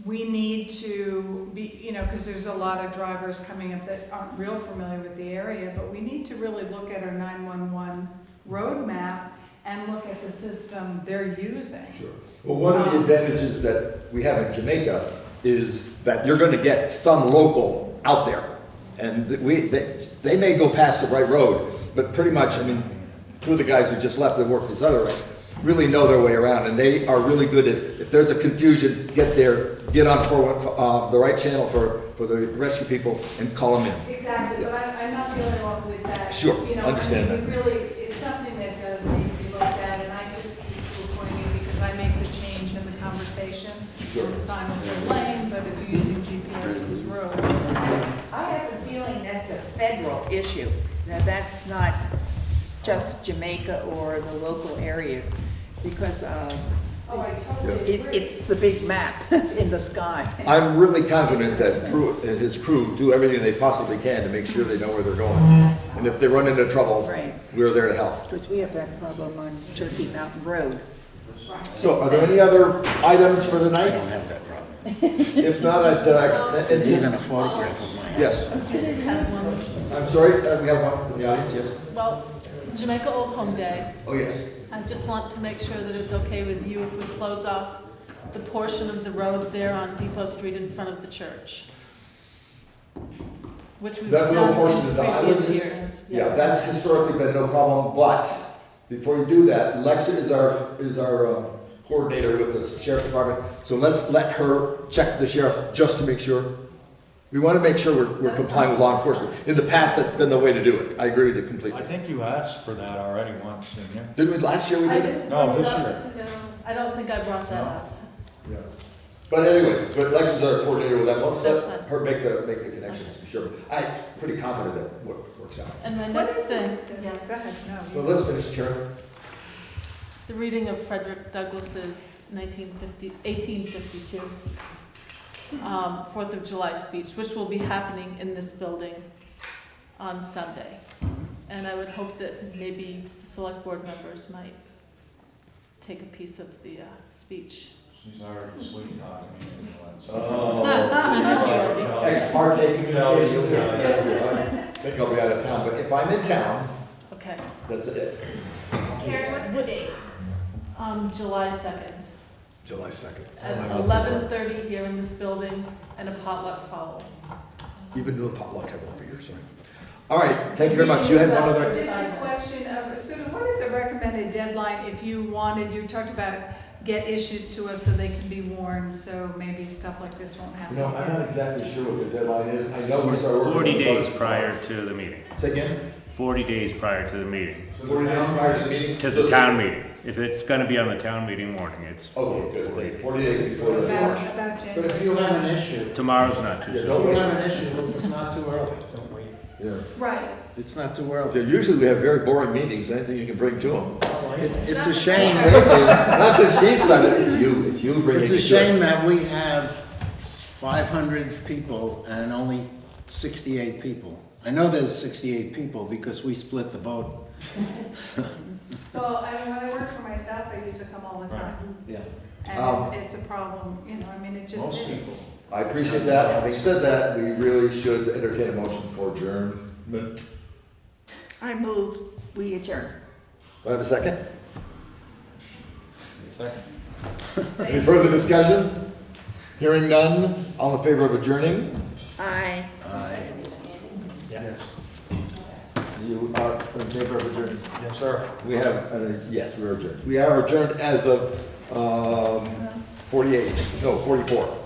we need to be, because there's a lot of drivers coming up that aren't real familiar with the area, but we need to really look at our 911 roadmap and look at the system they're using. Sure. Well, one of the advantages that we have in Jamaica is that you're going to get some local out there. And they may go past the right road, but pretty much, 2 of the guys who just left that work this other way really know their way around, and they are really good at, if there's a confusion, get on the right channel for the rescue people and call them in. Exactly, but I'm not the only one with that. Sure, understand that. It's something that does need to be looked at, and I just keep pointing it because I make the change in the conversation. Sure. The sign will say lane, but if you're using GPS, it was road. I have a feeling that's a federal issue. Now, that's not just Jamaica or the local area, because Oh, I totally agree. It's the big map in the sky. I'm really confident that Pruitt and his crew do everything they possibly can to make sure they know where they're going. And if they run into trouble, Right. we're there to help. Because we have that problem on Turkey Mountain Road. So are there any other items for I tonight? don't have that problem. If not, There's even a photograph of my house. Yes, I just have one. I'm sorry, we have one from the audience, yes? Well, Jamaica Old Home Day. Oh, yes. I just want to make sure that it's okay with you if we close off the portion of the road there on Depot Street in front of the church. Which we've That little done portion of in the island previous is, years. yeah, Yes. that's historically been no problem, but before you do that, Lexa is our coordinator with the sheriff's department, so let's let her check the sheriff just to make sure. We want to make sure we're complying with law enforcement. In the past, that's been the way to do it. I agree with you I completely. think you asked for that already once, didn't you? Did we, last year we I did it? didn't No, bring it this up. year. I don't think I brought that No. up. Yeah. But anyway, but Lex is our coordinator with that, let's That's let fine. her make the connections, to be sure. I'm pretty confident that works out. And my What next is thing, Go yes, ahead, no. Well, let's finish, Karen. the reading of Frederick Douglass's 1852 4th of July speech, which will be happening in this building on Sunday. And I would hope that maybe the select board members might take a piece of the speech. She's already asleep talking. Oh. Ex parte communications. I think I'll be out of town, but if I'm in town, Okay. that's it. If. Karen, what's the date? July 2nd, July 2nd. at 11:30 here in this building, and a potluck following. Even though the potluck, I won't be here, sorry. All right, thank you very much. You had one other. Just a question of, sort of, what is a recommended deadline if you wanted, you talked about get issues to us so they can be warned, so maybe stuff like this won't happen. You know, I'm not exactly sure what the deadline is. I know we started working. 40 on the days budget. prior to the meeting. Say again? 40 days prior to the meeting. 40 days prior to the meeting? To the town meeting. If it's gonna be on the town meeting warning, it's Okay, good, okay. 40 days before the. About But January. if you have an issue, tomorrow's not too Yeah, if don't soon. you wait. have an issue, it's not too early. Yeah. Right. It's not too Yeah, early. usually we have very boring meetings, anything you can bring to them. It's a shame, Not that she's done it, it's you bringing it it's to a us. shame that we have 500 people and only 68 people. I know there's 68 people because we split the vote. Well, I mean, when I worked for myself, I used to come all the time. Yeah. And it's a problem, you know, I mean, it just Most is. people. I appreciate that. Having said that, we really should entertain a motion for adjournment. I move, we adjourn. Do I have a second? Second. Any further discussion? Hearing none, all in favor of adjourning? Aye. Aye. Yes. You are in favor of adjourning? Yes, sir. We have, yes, we're adjourned. We are adjourned as of 48, no, 44.